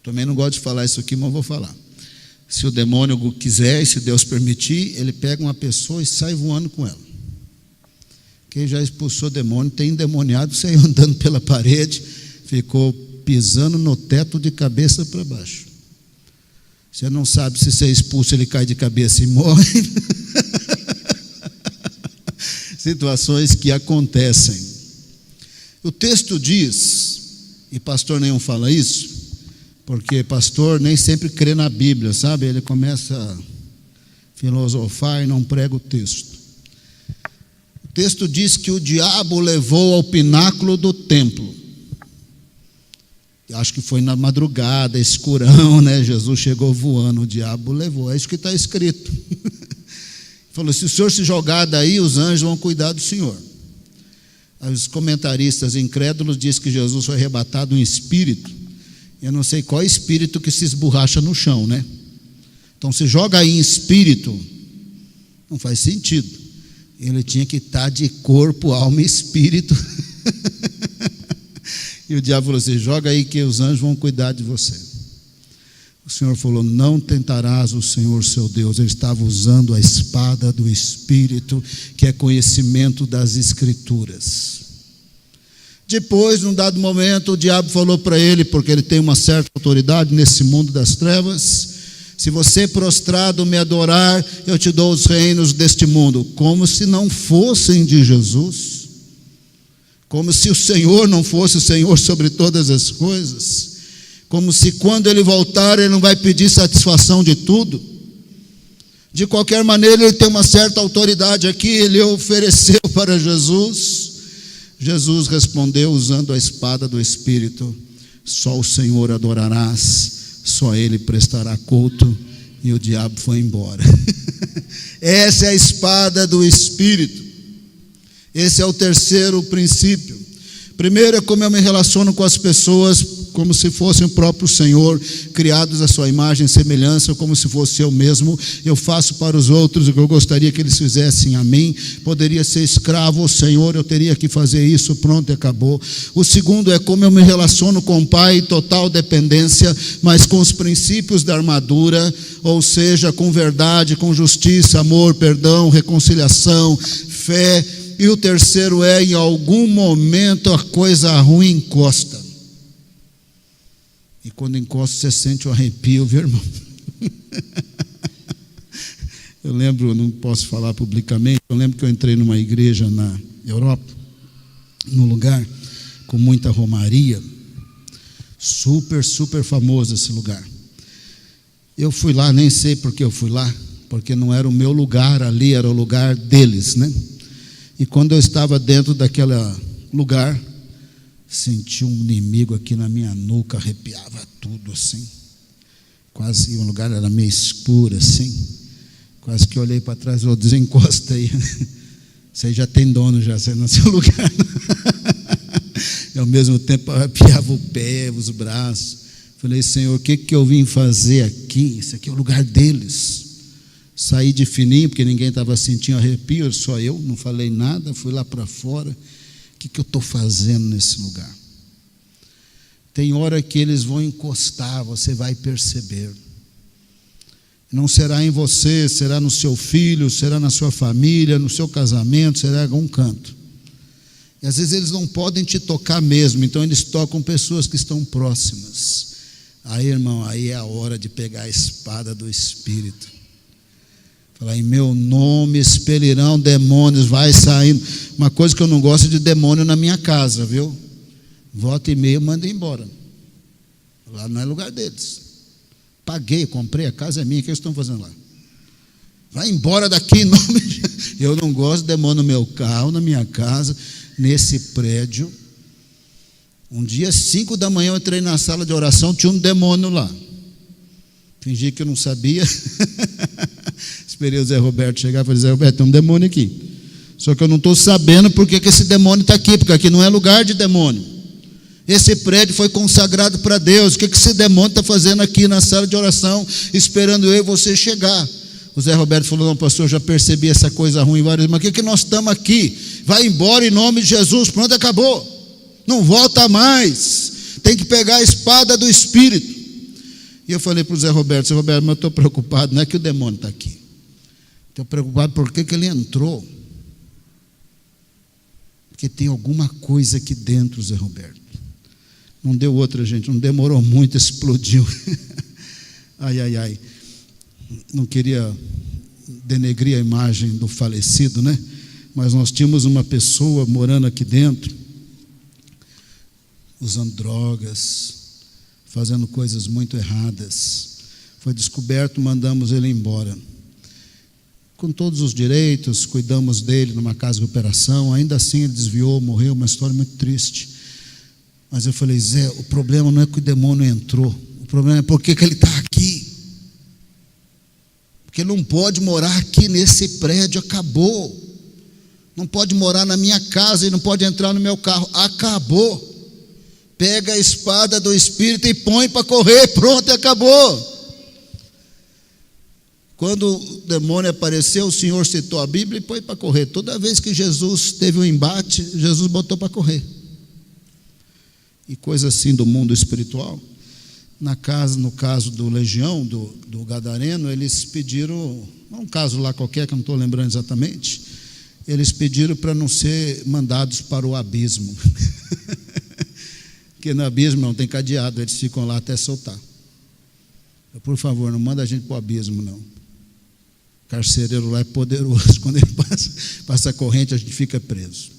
também não gosto de falar isso aqui, mas vou falar. Se o demônio quiser e se Deus permitir, ele pega uma pessoa e sai voando com ela. Quem já expulsou demônio, tem endemoniado, saiu andando pela parede, ficou pisando no teto de cabeça para baixo. Você não sabe se você é expulso, ele cai de cabeça e morre. Situações que acontecem. O texto diz, e pastor nenhum fala isso, porque pastor nem sempre crê na Bíblia, sabe? Ele começa a filosofar e não prega o texto. O texto diz que o diabo levou ao pináculo do templo. Acho que foi na madrugada, escurão, né? Jesus chegou voando, o diabo levou. É isso que está escrito. Falou: se o senhor se jogar daí, os anjos vão cuidar do senhor. Os comentaristas incrédulos dizem que Jesus foi arrebatado em espírito. Eu não sei qual espírito que se esborracha no chão, né? Então se joga aí em espírito, não faz sentido. Ele tinha que estar de corpo, alma e espírito. E o diabo falou assim: joga aí que os anjos vão cuidar de você. O Senhor falou: não tentarás o Senhor seu Deus. Ele estava usando a espada do Espírito, que é conhecimento das Escrituras. Depois, num dado momento, o diabo falou para ele, porque ele tem uma certa autoridade nesse mundo das trevas: se você prostrado me adorar, eu te dou os reinos deste mundo. Como se não fossem de Jesus, como se o Senhor não fosse o Senhor sobre todas as coisas, como se quando ele voltar ele não vai pedir satisfação de tudo. De qualquer maneira, ele tem uma certa autoridade aqui. Ele ofereceu para Jesus. Jesus respondeu usando a espada do Espírito: só o Senhor adorarás, só Ele prestará culto. E o diabo foi embora. Essa é a espada do Espírito. Esse é o terceiro princípio. Primeiro é como eu me relaciono com as pessoas, como se fossem o próprio Senhor, criados à sua imagem e semelhança, como se fosse eu mesmo. Eu faço para os outros o que eu gostaria que eles fizessem a mim. Poderia ser escravo ao Senhor, eu teria que fazer isso, pronto e acabou. O segundo é como eu me relaciono com o Pai, total dependência, mas com os princípios da armadura, ou seja, com verdade, com justiça, amor, perdão, reconciliação, fé. E o terceiro é, em algum momento a coisa ruim encosta. E quando encosta, você sente um arrepio, viu, irmão? Eu lembro, não posso falar publicamente, eu lembro que eu entrei numa igreja na Europa, num lugar com muita romaria, super famoso esse lugar. Eu fui lá, nem sei porque eu fui lá, porque não era o meu lugar ali, era o lugar deles, né? E quando eu estava dentro daquele lugar, senti um inimigo aqui na minha nuca, arrepiava tudo assim. Quase, o lugar era meio escuro assim. Quase que eu olhei para trás e falei: desencosta aí. Você já tem dono, já, você no seu lugar. E ao mesmo tempo arrepiava o pé, os braços. Falei: Senhor, o que eu vim fazer aqui? Isso aqui é o lugar deles. Saí de fininho, porque ninguém estava sentindo arrepio, só eu, não falei nada, fui lá para fora. O que eu estou fazendo nesse lugar? Tem hora que eles vão encostar, você vai perceber. Não será em você, será no seu filho, será na sua família, no seu casamento, será em algum canto. E às vezes eles não podem te tocar mesmo, então eles tocam pessoas que estão próximas. Aí, irmão, aí é a hora de pegar a espada do Espírito. Falar, em meu nome expelirão demônios, vai saindo. Uma coisa que eu não gosto de demônio na minha casa, viu? Volta e meia, manda embora. Lá não é lugar deles. Paguei, comprei, a casa é minha, o que eles estão fazendo lá? Vai embora daqui em nome de... Eu não gosto de demônio no meu carro, na minha casa, nesse prédio. Um dia, 5 da manhã, eu entrei na sala de oração, tinha um demônio lá. Fingi que eu não sabia. Esperei o Zé Roberto chegar e falei, Zé Roberto, tem um demônio aqui. Só que eu não estou sabendo porque que esse demônio está aqui, porque aqui não é lugar de demônio. Esse prédio foi consagrado para Deus. O que esse demônio está fazendo aqui na sala de oração, esperando eu e você chegar? O Zé Roberto falou, não, pastor, já percebi essa coisa ruim várias vezes, mas o que nós estamos aqui? Vai embora em nome de Jesus, pronto, acabou. Não volta mais. Tem que pegar a espada do Espírito. E eu falei para o Zé Roberto, mas eu estou preocupado, não é que o demônio está aqui. Estou preocupado por que ele entrou. Porque tem alguma coisa aqui dentro, Zé Roberto. Não deu outra, gente, não demorou muito, explodiu. Ai. Não queria denegrir a imagem do falecido, né? Mas nós tínhamos uma pessoa morando aqui dentro, usando drogas, fazendo coisas muito erradas. Foi descoberto, mandamos ele embora. Com todos os direitos, cuidamos dele numa casa de operação, ainda assim ele desviou, morreu, uma história muito triste. Mas eu falei, Zé, o problema não é que o demônio entrou, o problema é porque que ele está aqui. Porque ele não pode morar aqui nesse prédio, acabou. Não pode morar na minha casa e não pode entrar no meu carro, acabou. Pega a espada do Espírito e põe para correr, pronto, acabou. Quando o demônio apareceu, o Senhor citou a Bíblia e põe para correr. Toda vez que Jesus teve um embate, Jesus botou para correr. E coisa assim do mundo espiritual. No caso do Legião, do Gadareno, eles pediram, um caso lá qualquer que eu não estou lembrando exatamente, eles pediram para não ser mandados para o abismo. Porque no abismo não tem cadeado, eles ficam lá até soltar. Por favor, não manda a gente para o abismo, não. O carcereiro lá é poderoso, quando ele passa a corrente, a gente fica preso.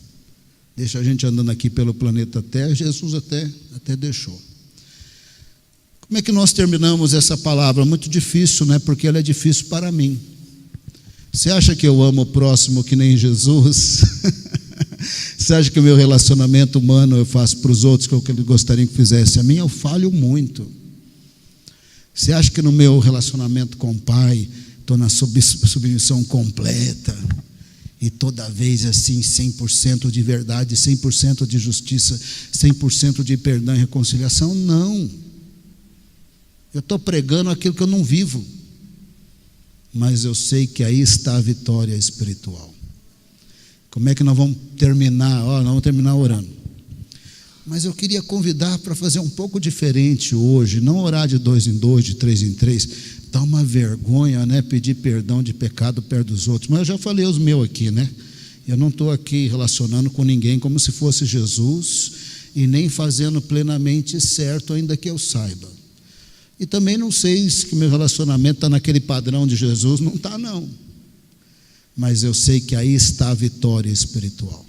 Deixa a gente andando aqui pelo planeta Terra, Jesus até deixou. Como é que nós terminamos essa palavra? Muito difícil, né? Porque ela é difícil para mim. Você acha que eu amo o próximo que nem Jesus? Você acha que o meu relacionamento humano eu faço para os outros que eu gostaria que fizesse? A mim eu falho muito. Você acha que no meu relacionamento com o Pai estou na submissão completa e toda vez assim 100% de verdade, 100% de justiça, 100% de perdão e reconciliação? Não. Eu estou pregando aquilo que eu não vivo, mas eu sei que aí está a vitória espiritual. Como é que nós vamos terminar? Nós vamos terminar orando. Mas eu queria convidar para fazer um pouco diferente hoje, não orar de 2 em 2, de 3 em 3. Dá uma vergonha, né? Pedir perdão de pecado perto dos outros. Mas eu já falei os meus aqui, né? Eu não estou aqui relacionando com ninguém como se fosse Jesus e nem fazendo plenamente certo, ainda que eu saiba. E também não sei se o meu relacionamento está naquele padrão de Jesus, não está não. Mas eu sei que aí está a vitória espiritual.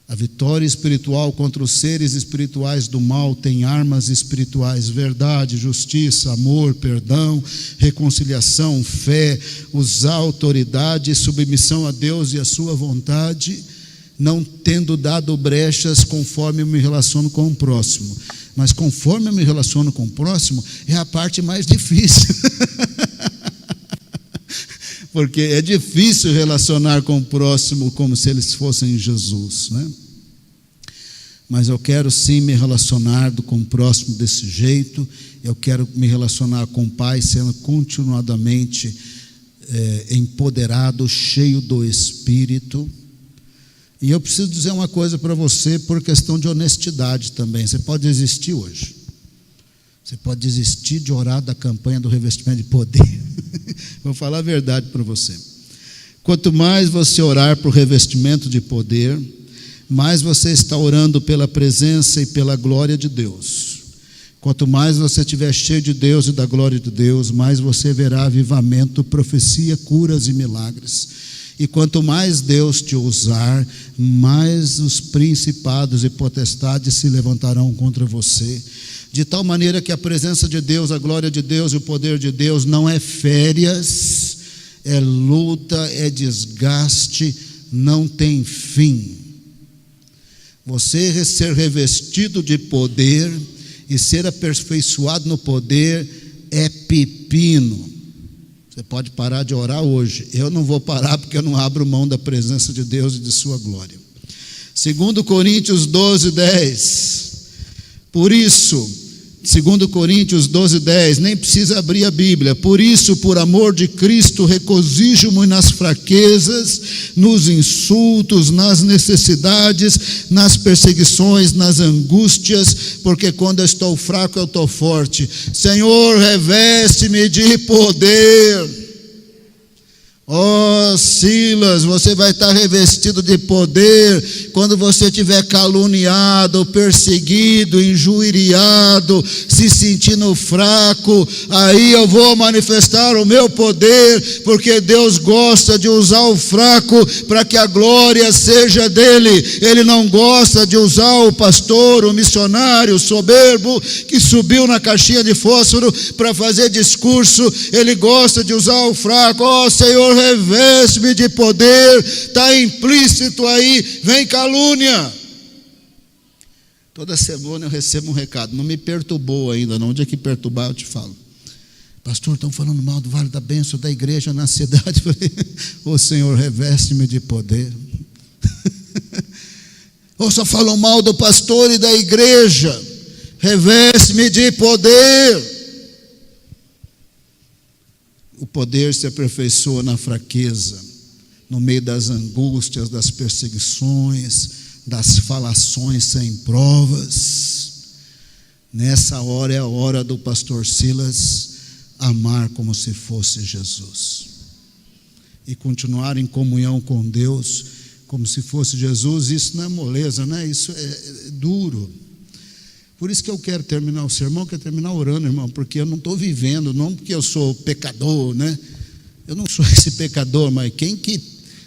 A vitória espiritual contra os seres espirituais do mal tem armas espirituais: verdade, justiça, amor, perdão, reconciliação, fé, usar autoridade, submissão a Deus e a sua vontade, não tendo dado brechas conforme eu me relaciono com o próximo. Mas conforme eu me relaciono com o próximo, é a parte mais difícil. Porque é difícil relacionar com o próximo como se eles fossem Jesus, né? Mas eu quero sim me relacionar com o próximo desse jeito. Eu quero me relacionar com o Pai sendo continuadamente empoderado, cheio do Espírito. E eu preciso dizer uma coisa para você por questão de honestidade também. Você pode desistir hoje. Você pode desistir de orar da campanha do revestimento de poder. Vou falar a verdade para você. Quanto mais você orar para o revestimento de poder, mais você está orando pela presença e pela glória de Deus. Quanto mais você estiver cheio de Deus e da glória de Deus, mais você verá avivamento, profecia, curas e milagres. E quanto mais Deus te usar, mais os principados e potestades se levantarão contra você. De tal maneira que a presença de Deus, a glória de Deus e o poder de Deus não é férias, é luta, é desgaste, não tem fim. Você ser revestido de poder e ser aperfeiçoado no poder é pepino. Você pode parar de orar hoje. Eu não vou parar porque eu não abro mão da presença de Deus e de sua glória. 2 Coríntios 12:10. Por isso, 2 Coríntios 12:10, nem precisa abrir a Bíblia. Por isso, por amor de Cristo, regozijo-me nas fraquezas, nos insultos, nas necessidades, nas perseguições, nas angústias, porque quando eu estou fraco, eu estou forte. Senhor, reveste-me de poder. Oh, Silas, você vai estar revestido de poder quando você estiver caluniado, perseguido, injuriado, se sentindo fraco. Aí eu vou manifestar o meu poder, porque Deus gosta de usar o fraco para que a glória seja dele. Ele não gosta de usar o pastor, o missionário, o soberbo que subiu na caixinha de fósforo para fazer discurso. Ele gosta de usar o fraco. Oh, Senhor, reveste-me de poder. Está implícito aí, vem calúnia. Toda semana eu recebo um recado, não me perturbou ainda, não. Um dia que perturbar eu te falo. Pastor, estão falando mal do Vale da Bênção, da igreja na cidade. Eu falei, ô Senhor, reveste-me de poder. Ou só falam mal do pastor e da igreja, reveste-me de poder. O poder se aperfeiçoa na fraqueza, no meio das angústias, das perseguições, das falações sem provas. Nessa hora é a hora do pastor Silas amar como se fosse Jesus e continuar em comunhão com Deus como se fosse Jesus. Isso não é moleza, né? Isso é duro. Por isso que eu quero terminar o sermão, quero terminar orando, irmão, porque eu não estou vivendo, não porque eu sou pecador, né? Eu não sou esse pecador, mas quem que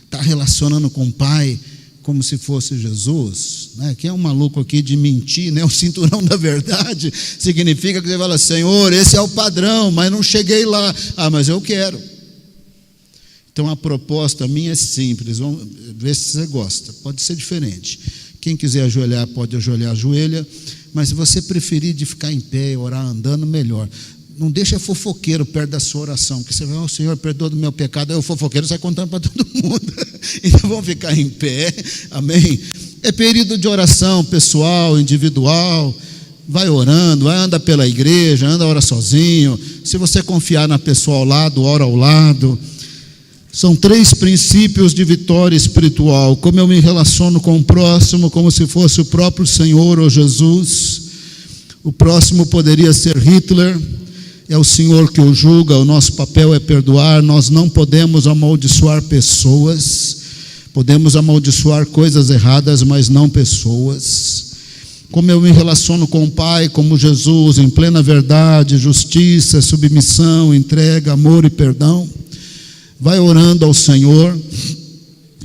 está relacionando com o Pai como se fosse Jesus, né? Quem é um maluco aqui de mentir, né? O cinturão da verdade significa que você fala, Senhor, esse é o padrão, mas não cheguei lá. Ah, mas eu quero. Então a proposta minha é simples, vamos ver se você gosta, pode ser diferente. Quem quiser ajoelhar, pode ajoelhar, ajoelha. Mas se você preferir de ficar em pé e orar andando, melhor. Não deixa fofoqueiro perto da sua oração, porque você vai, oh, Senhor, perdoa do meu pecado. Aí o fofoqueiro sai contando para todo mundo. Então vamos ficar em pé, amém? É período de oração pessoal, individual. Vai orando, vai andar pela igreja, ora sozinho. Se você confiar na pessoa ao lado, ora ao lado. São 3 princípios de vitória espiritual. Como eu me relaciono com o próximo, como se fosse o próprio Senhor ou Jesus. O próximo poderia ser Hitler. É o Senhor que o julga, o nosso papel é perdoar. Nós não podemos amaldiçoar pessoas. Podemos amaldiçoar coisas erradas, mas não pessoas. Como eu me relaciono com o Pai, como Jesus, em plena verdade, justiça, submissão, entrega, amor e perdão. Vai orando ao Senhor.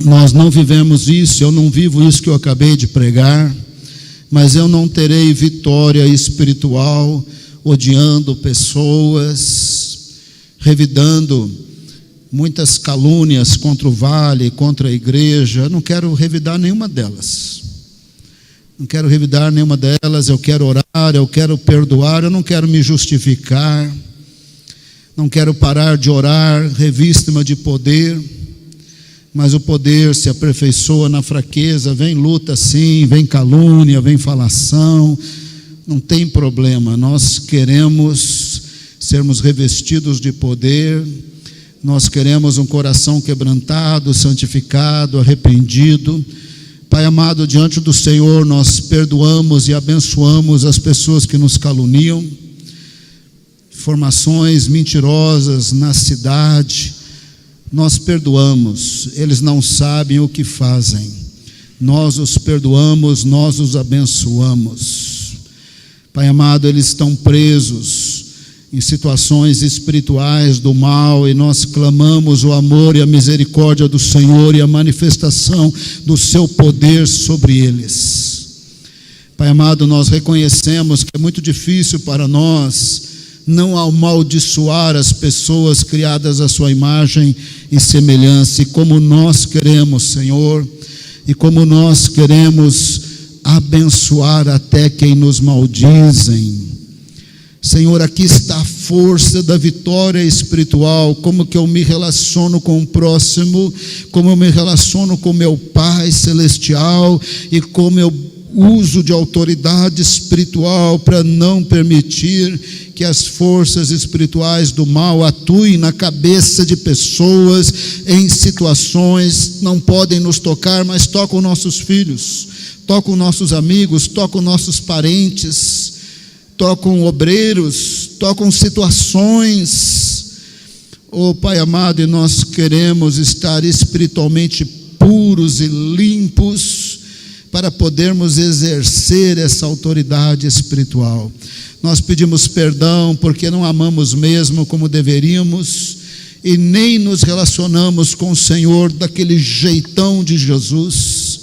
Nós não vivemos isso, eu não vivo isso que eu acabei de pregar, mas eu não terei vitória espiritual odiando pessoas, revidando muitas calúnias contra o vale, contra a igreja. Eu não quero revidar nenhuma delas. Não quero revidar nenhuma delas. Eu quero orar, eu quero perdoar, eu não quero me justificar. Não quero parar de orar, revista-me de poder, mas o poder se aperfeiçoa na fraqueza. Vem luta sim, vem calúnia, vem falação, não tem problema. Nós queremos sermos revestidos de poder, nós queremos um coração quebrantado, santificado, arrependido. Pai amado, diante do Senhor nós perdoamos e abençoamos as pessoas que nos caluniam, informações mentirosas na cidade, nós perdoamos, eles não sabem o que fazem. nós os perdoamos, nós os abençoamos. Pai amado, eles estão presos em situações espirituais do mal, e nós clamamos o amor e a misericórdia do Senhor e a manifestação do seu poder sobre eles. Pai amado, nós reconhecemos que é muito difícil para nós não amaldiçoar as pessoas criadas à sua imagem e semelhança, e como nós queremos, Senhor, e como nós queremos abençoar até quem nos maldizem. Senhor, aqui está a força da vitória espiritual, como que eu me relaciono com o próximo, como eu me relaciono com meu Pai Celestial, e como eu uso de autoridade espiritual para não permitir que as forças espirituais do mal atuem na cabeça de pessoas em situações que não podem nos tocar, mas tocam nossos filhos, tocam nossos amigos, tocam nossos parentes, tocam obreiros, tocam situações. Oh Pai amado, e nós queremos estar espiritualmente puros e limpos para podermos exercer essa autoridade espiritual. Nós pedimos perdão porque não amamos mesmo como deveríamos e nem nos relacionamos com o Senhor daquele jeitão de Jesus,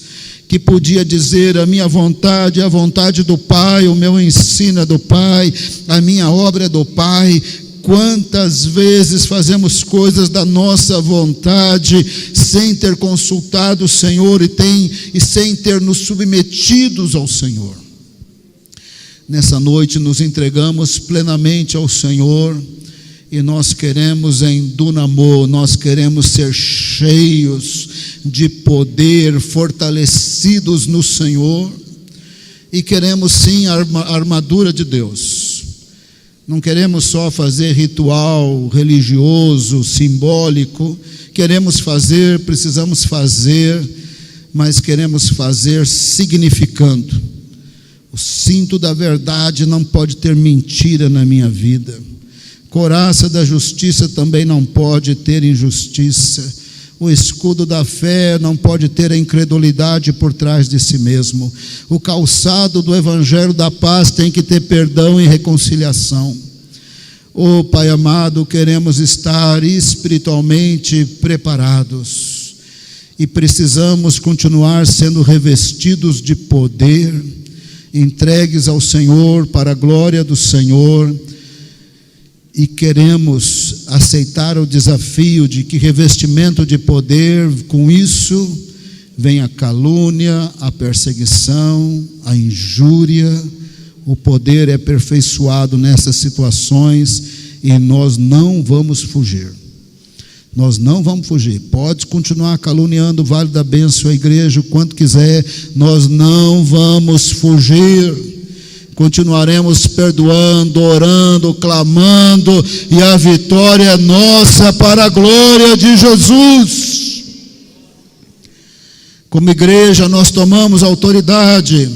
que podia dizer: a minha vontade é a vontade do Pai, o meu ensino é do Pai, a minha obra é do Pai. Quantas vezes fazemos coisas da nossa vontade sem ter consultado o Senhor e sem ter nos submetidos ao Senhor. Nessa noite nos entregamos plenamente ao Senhor e nós queremos em Dunamô, nós queremos ser cheios de poder, fortalecidos no Senhor, e queremos sim a armadura de Deus. Não queremos só fazer ritual religioso, simbólico. Queremos fazer, precisamos fazer, mas queremos fazer significando. O cinto da verdade não pode ter mentira na minha vida. Couraça da justiça também não pode ter injustiça. O escudo da fé não pode ter a incredulidade por trás de si mesmo. O calçado do evangelho da paz tem que ter perdão e reconciliação. Oh Pai amado, queremos estar espiritualmente preparados e precisamos continuar sendo revestidos de poder, entregues ao Senhor para a glória do Senhor. E queremos aceitar o desafio de que revestimento de poder, com isso vem a calúnia, a perseguição, a injúria. O poder é aperfeiçoado nessas situações e nós não vamos fugir. Nós não vamos fugir. Pode continuar caluniando o Vale da Bênção, a igreja, o quanto quiser, nós não vamos fugir. Continuaremos perdoando, orando, clamando, e a vitória é nossa para a glória de Jesus. Como igreja, nós tomamos autoridade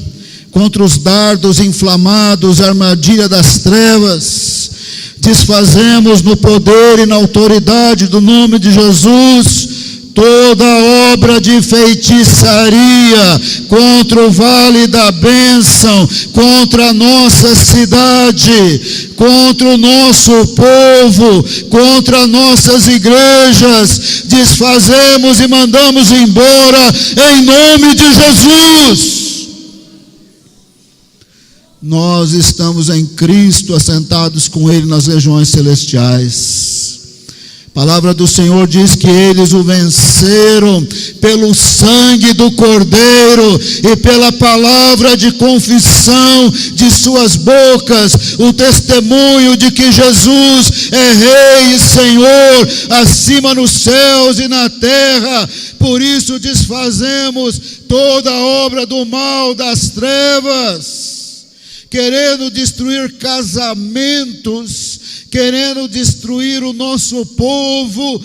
contra os dardos inflamados, a armadilha das trevas. Desfazemos no poder e na autoridade do nome de Jesus toda obra de feitiçaria contra o Vale da Bênção, contra a nossa cidade, contra o nosso povo, contra nossas igrejas. Desfazemos e mandamos embora em nome de Jesus. Nós estamos em Cristo, assentados com Ele nas regiões celestiais. A palavra do Senhor diz que eles o venceram pelo sangue do Cordeiro e pela palavra de confissão de suas bocas, o testemunho de que Jesus é Rei e Senhor, acima nos céus e na terra. Por isso desfazemos toda a obra do mal, das trevas, querendo destruir casamentos, querendo destruir o nosso povo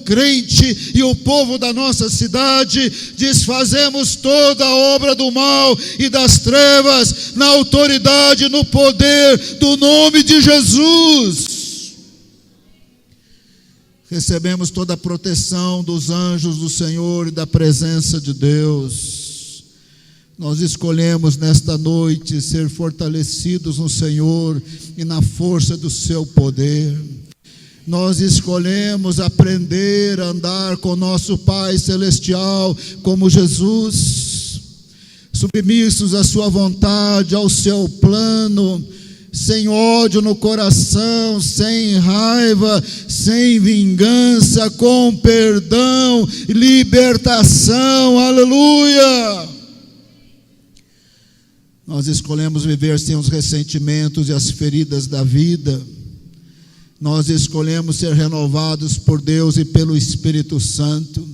crente e o povo da nossa cidade. Desfazemos toda a obra do mal e das trevas na autoridade, no poder do nome de Jesus. Recebemos toda a proteção dos anjos do Senhor e da presença de Deus. Nós escolhemos nesta noite ser fortalecidos no Senhor e na força do seu poder. Nós escolhemos aprender a andar com nosso Pai Celestial como Jesus, submissos à sua vontade, ao seu plano, sem ódio no coração, sem raiva, sem vingança, com perdão, libertação, aleluia. Nós escolhemos viver sem os ressentimentos e as feridas da vida. Nós escolhemos ser renovados por Deus e pelo Espírito Santo.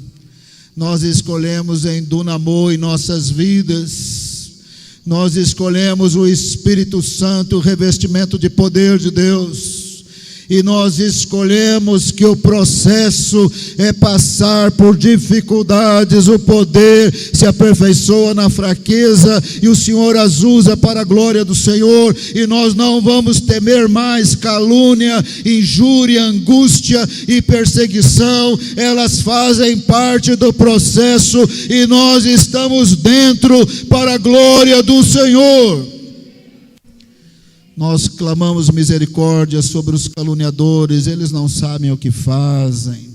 Nós escolhemos em Dunamô em nossas vidas. Nós escolhemos o Espírito Santo, o revestimento de poder de Deus. E nós escolhemos que o processo é passar por dificuldades. O poder se aperfeiçoa na fraqueza e o Senhor as usa para a glória do Senhor. E nós não vamos temer mais calúnia, injúria, angústia e perseguição. Elas fazem parte do processo e nós estamos dentro para a glória do Senhor. Nós clamamos misericórdia sobre os caluniadores, eles não sabem o que fazem.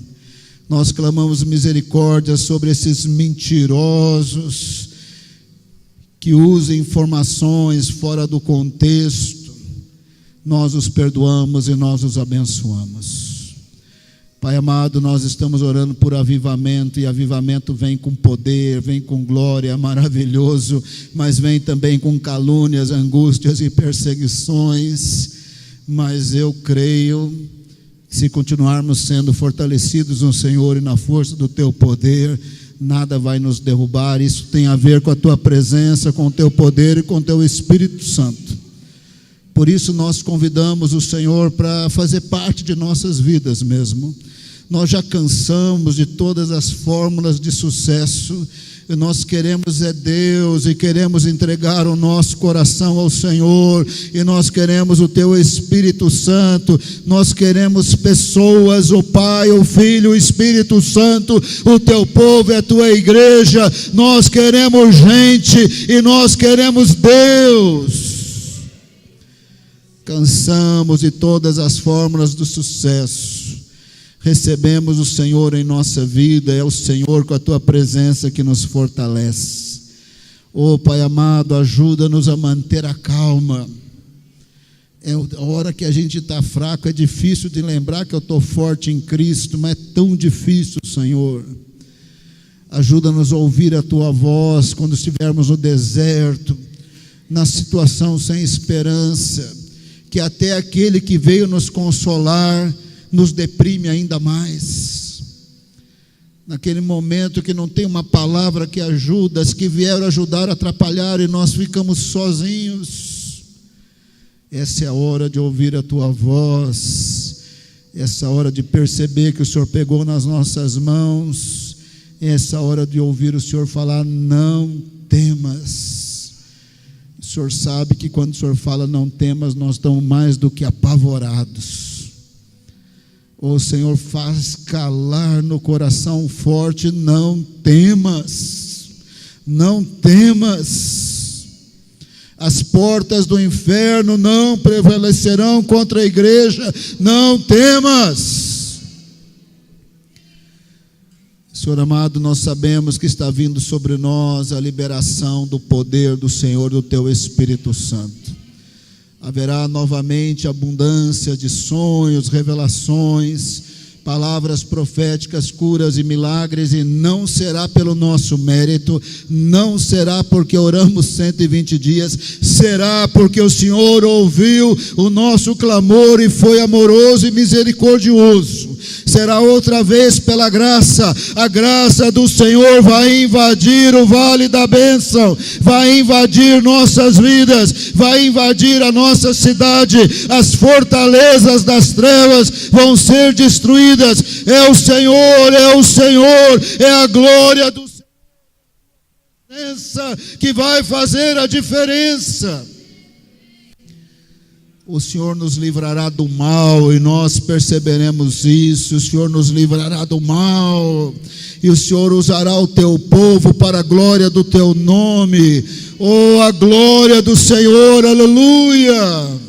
Nós clamamos misericórdia sobre esses mentirosos que usam informações fora do contexto. Nós os perdoamos e nós os abençoamos. Pai amado, nós estamos orando por avivamento, e avivamento vem com poder, vem com glória, é maravilhoso, mas vem também com calúnias, angústias e perseguições. Mas eu creio que se continuarmos sendo fortalecidos no Senhor e na força do Teu poder, nada vai nos derrubar. Isso tem a ver com a Tua presença, com o Teu poder e com o Teu Espírito Santo. Por isso nós convidamos o Senhor para fazer parte de nossas vidas mesmo. Nós já cansamos de todas as fórmulas de sucesso, e nós queremos é Deus, e queremos entregar o nosso coração ao Senhor, e nós queremos o Teu Espírito Santo, nós queremos pessoas, o Pai, o Filho, o Espírito Santo, o Teu povo é a Tua igreja. Nós queremos gente e nós queremos Deus. Cansamos de todas as fórmulas do sucesso. Recebemos o Senhor em nossa vida. É o Senhor com a Tua presença que nos fortalece. Oh Pai amado, ajuda-nos a manter a calma. É a hora que a gente está fraco, é difícil de lembrar que eu estou forte em Cristo, mas é tão difícil, Senhor. Ajuda-nos a ouvir a Tua voz quando estivermos no deserto, na situação sem esperança, que até aquele que veio nos consolar nos deprime ainda mais. Naquele momento que não tem uma palavra que ajuda, as que vieram ajudar atrapalhar e nós ficamos sozinhos. Essa é a hora de ouvir a Tua voz, essa hora de perceber que o Senhor pegou nas nossas mãos, essa hora de ouvir o Senhor falar: não temas. O Senhor sabe que quando o Senhor fala não temas, nós estamos mais do que apavorados. O Senhor faz calar no coração forte: não temas, não temas. As portas do inferno não prevalecerão contra a igreja, não temas. Senhor amado, nós sabemos que está vindo sobre nós a liberação do poder do Senhor, do Teu Espírito Santo. Haverá novamente abundância de sonhos, revelações, palavras proféticas, curas e milagres, e não será pelo nosso mérito, não será porque oramos 120 dias, será porque o Senhor ouviu o nosso clamor e foi amoroso e misericordioso. Será outra vez pela graça. A graça do Senhor vai invadir o vale da bênção, vai invadir nossas vidas, vai invadir a nossa cidade. As fortalezas das trevas vão ser destruídas. É o Senhor, é o Senhor, é a glória do Senhor que vai fazer a diferença. O Senhor nos livrará do mal, e nós perceberemos isso. O Senhor nos livrará do mal, e o Senhor usará o teu povo para a glória do teu nome. Oh, a glória do Senhor, aleluia!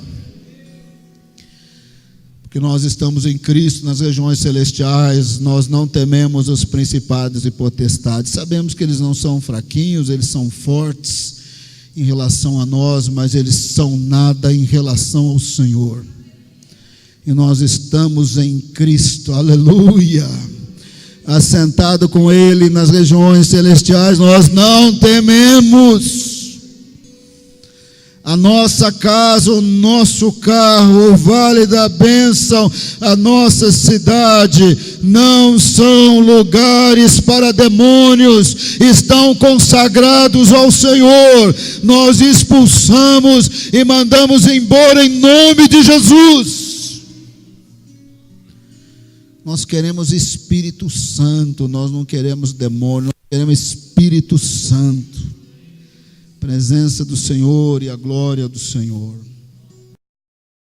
Porque nós estamos em Cristo nas regiões celestiais, nós não tememos os principados e potestades. Sabemos que eles não são fraquinhos, eles são fortes em relação a nós, mas eles são nada em relação ao Senhor. E nós estamos em Cristo, aleluia, assentado com Ele nas regiões celestiais. Nós não tememos. A nossa casa, o nosso carro, o vale da bênção, a nossa cidade não são lugares para demônios, estão consagrados ao Senhor. Nós expulsamos e mandamos embora em nome de Jesus. Nós queremos Espírito Santo, nós não queremos demônio, nós queremos Espírito Santo. Presença do Senhor e a glória do Senhor.